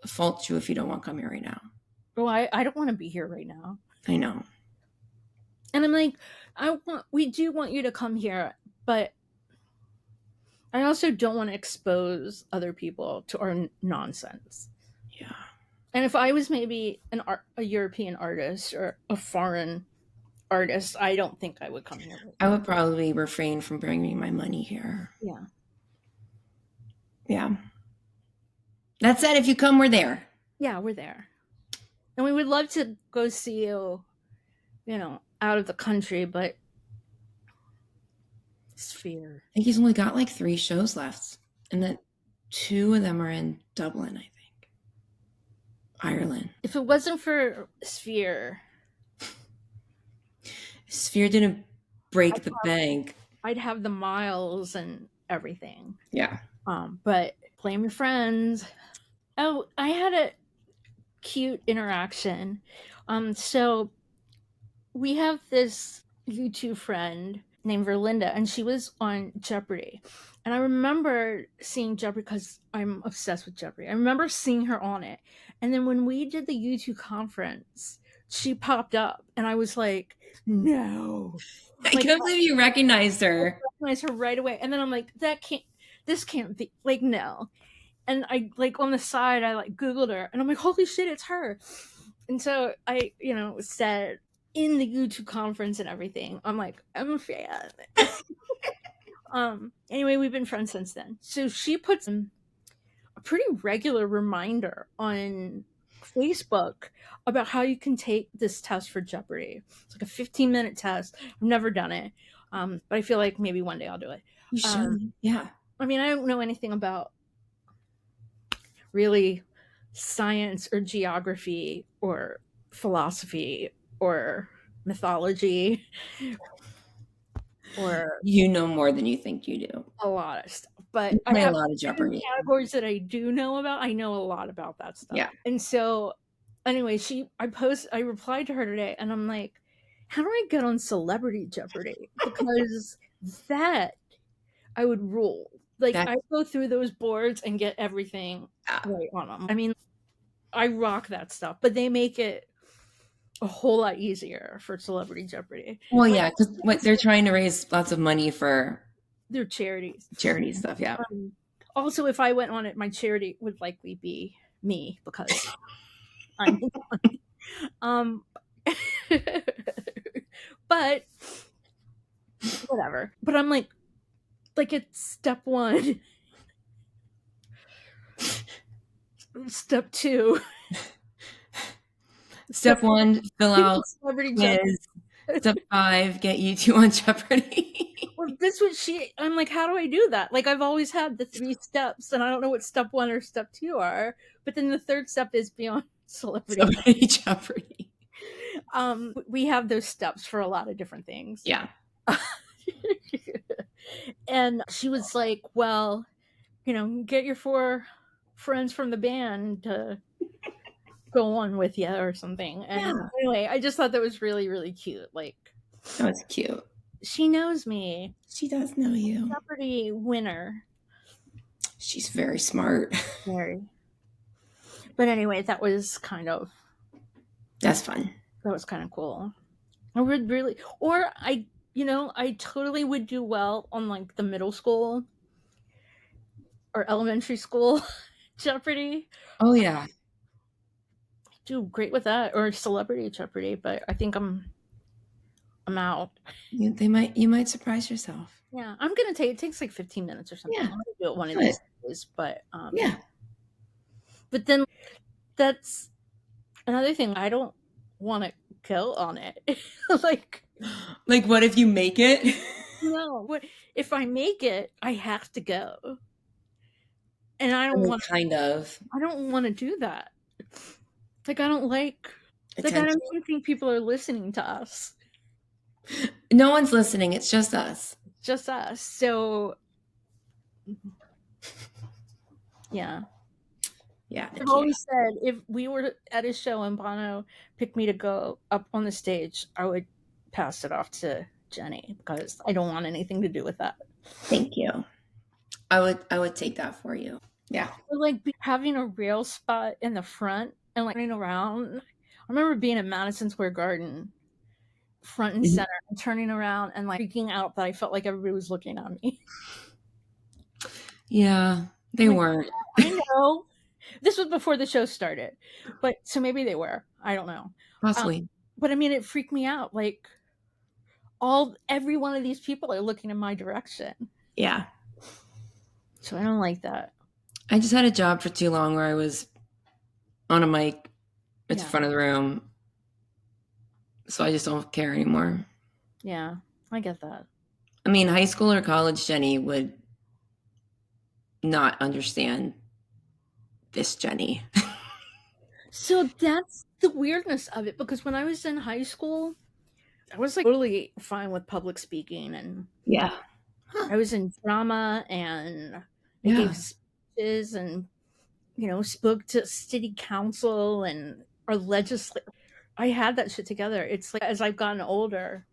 Speaker 2: fault you if you don't want to come here right now.
Speaker 1: Oh, I don't want to be here right now.
Speaker 2: I know.
Speaker 1: And I'm like, we do want you to come here, but I also don't want to expose other people to our nonsense.
Speaker 2: Yeah.
Speaker 1: And if I was maybe a European artist or a foreign artist, I don't think I would come here.
Speaker 2: I would probably refrain from bringing my money here.
Speaker 1: Yeah.
Speaker 2: Yeah. That said, if you come, we're there.
Speaker 1: Yeah, we're there. And we would love to go see you, out of the country, but it's fear.
Speaker 2: I think he's only got like 3 shows left, and that 2 of them are in Dublin, I think. Ireland.
Speaker 1: If it wasn't for Sphere,
Speaker 2: Sphere didn't break the bank.
Speaker 1: I'd have the miles and everything.
Speaker 2: Yeah.
Speaker 1: But blame your friends. Oh, I had a cute interaction. So we have this YouTube friend named Verlinda, and she was on Jeopardy. And I remember seeing Jeopardy because I'm obsessed with Jeopardy. I remember seeing her on it. And then when we did the YouTube conference, she popped up, and I was like, no.
Speaker 2: I
Speaker 1: Like,
Speaker 2: can't believe you recognized
Speaker 1: I
Speaker 2: her.
Speaker 1: recognized her right away. And then I'm like, this can't be, like, no. And I, like, on the side, I, like, Googled her, and I'm like, holy shit, it's her. And so I, said in the YouTube conference and everything, I'm like, I'm a fan. Anyway, we've been friends since then. So she puts a pretty regular reminder on Facebook about how you can take this test for Jeopardy. It's like a 15-minute test. I've never done it, but I feel like maybe one day I'll do it.
Speaker 2: You should. Yeah.
Speaker 1: I mean, I don't know anything about really science or geography or philosophy or mythology or
Speaker 2: You know more than you think you do.
Speaker 1: a lot of stuff. But
Speaker 2: You
Speaker 1: I
Speaker 2: play a
Speaker 1: have
Speaker 2: lot of Jeopardy.
Speaker 1: categories that I do know about. I know a lot about that stuff.
Speaker 2: Yeah.
Speaker 1: And so anyway, I replied to her today, and I'm like, how do I get on Celebrity Jeopardy? Because that I would rule. Like,
Speaker 2: That,
Speaker 1: I go through those boards and get everything right on them. I mean, I rock that stuff, but they make it a whole lot easier for Celebrity Jeopardy.
Speaker 2: well, yeah, because what they're trying to raise lots of money for
Speaker 1: Their charities.
Speaker 2: charity stuff. Yeah.
Speaker 1: Also, if I went on it, my charity would likely be me because I'm but whatever. But I'm like, Like it's step 1, step 2,
Speaker 2: Step
Speaker 1: step
Speaker 2: 1, fill out
Speaker 1: Celebrity Jeopardy.
Speaker 2: quiz. Step 5, get you 2 on Jeopardy.
Speaker 1: Well, this was I'm like, how do I do that? Like, I've always had the 3 steps, and I don't know what step 1 or step 2 are. But then the third step is beyond Celebrity Jeopardy.
Speaker 2: Celebrity Jeopardy.
Speaker 1: We have those steps for a lot of different things.
Speaker 2: Yeah.
Speaker 1: And she was like, well, get your 4 friends from the band to go on with you or something. And
Speaker 2: Yeah.
Speaker 1: anyway, I just thought that was really, really cute. Like,
Speaker 2: That was cute.
Speaker 1: she knows me.
Speaker 2: She does know you.
Speaker 1: Jeopardy winner.
Speaker 2: She's very smart.
Speaker 1: Very. But anyway,
Speaker 2: That's fun.
Speaker 1: that was kind of cool. I would really, or I totally would do well on like the middle school or elementary school Jeopardy.
Speaker 2: Oh, yeah.
Speaker 1: Do great with that, or Celebrity Jeopardy, but I think I'm out.
Speaker 2: You might surprise yourself.
Speaker 1: Yeah, I'm gonna take it. Takes like 15 minutes or something.
Speaker 2: Yeah.
Speaker 1: I'm gonna do it one of these days, but
Speaker 2: Yeah.
Speaker 1: But then that's another thing. I don't want to go on it. Like
Speaker 2: what if you make it?
Speaker 1: no, what if I make it? I have to go, and I don't want.
Speaker 2: Kind of.
Speaker 1: I don't want to do that. Like I don't like.
Speaker 2: Attention.
Speaker 1: Like I don't think people are listening to us.
Speaker 2: No one's listening. It's just us.
Speaker 1: Just us. So yeah.
Speaker 2: Yeah.
Speaker 1: I've always said if we were at a show and Bono picked me to go up on the stage, I would pass it off to Jenny because I don't want anything to do with that.
Speaker 2: Thank you. I would take that for you. Yeah.
Speaker 1: Or like having a rail spot in the front and like running around. I remember being at Madison Square Garden, front and center, and turning around and like freaking out that I felt like everybody was looking at me.
Speaker 2: Yeah, they weren't.
Speaker 1: I know. This was before the show started, but so maybe they were. I don't know.
Speaker 2: Possibly.
Speaker 1: But I mean, it freaked me out. Like every one of these people are looking in my direction.
Speaker 2: Yeah.
Speaker 1: So I don't like that.
Speaker 2: I just had a job for too long where I was on a mic at the front of the room. So I just don't care anymore.
Speaker 1: Yeah, I get that.
Speaker 2: I mean, high school or college Jenny would not understand this Jenny.
Speaker 1: So that's the weirdness of it, because when I was in high school, I was like totally fine with public speaking, and
Speaker 2: yeah,
Speaker 1: I was in drama and I gave speeches and spoke to city council and our legislature. I had that shit together. It's like as I've gotten older,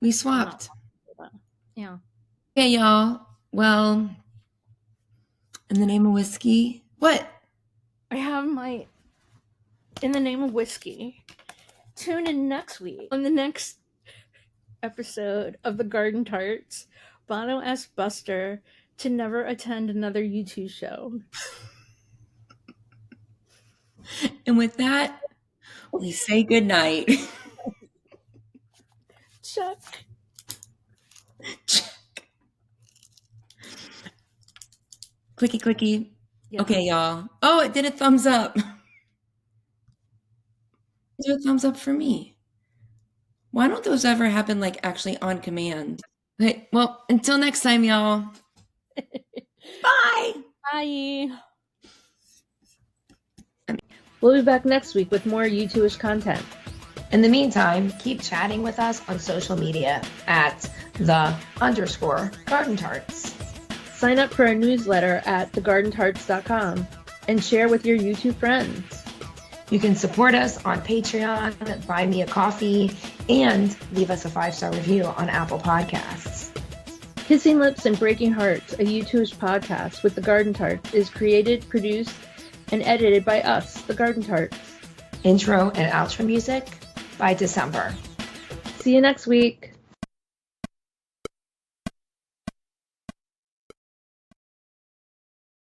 Speaker 2: we swapped.
Speaker 1: Yeah.
Speaker 2: Okay, y'all. Well, in the name of whiskey, what?
Speaker 1: I have my in the name of whiskey. Tune in next week on the next episode of the Garden Tarts. Bono asked Buster to never attend another U2 show.
Speaker 2: And with that, we say good night.
Speaker 1: Check.
Speaker 2: Clicky, clicky. Yeah. Okay, y'all. Oh, it did a thumbs up. Do a thumbs up for me. Why don't those ever happen like actually on command? Okay, well, until next time, y'all. Bye.
Speaker 1: Bye. We'll be back next week with more U2ish content.
Speaker 2: In the meantime, keep chatting with us on social media at _Garden Tarts.
Speaker 1: Sign up for our newsletter at thegardentarts.com and share with your YouTube friends.
Speaker 2: You can support us on Patreon, buy me a coffee, and leave us a 5-star review on Apple Podcasts.
Speaker 1: Kissing Lips and Breaking Hearts, a U2ish podcast with the Garden Tarts, is created, produced, and edited by us, the Garden Tarts.
Speaker 2: Intro and outro music by December.
Speaker 1: See you next week.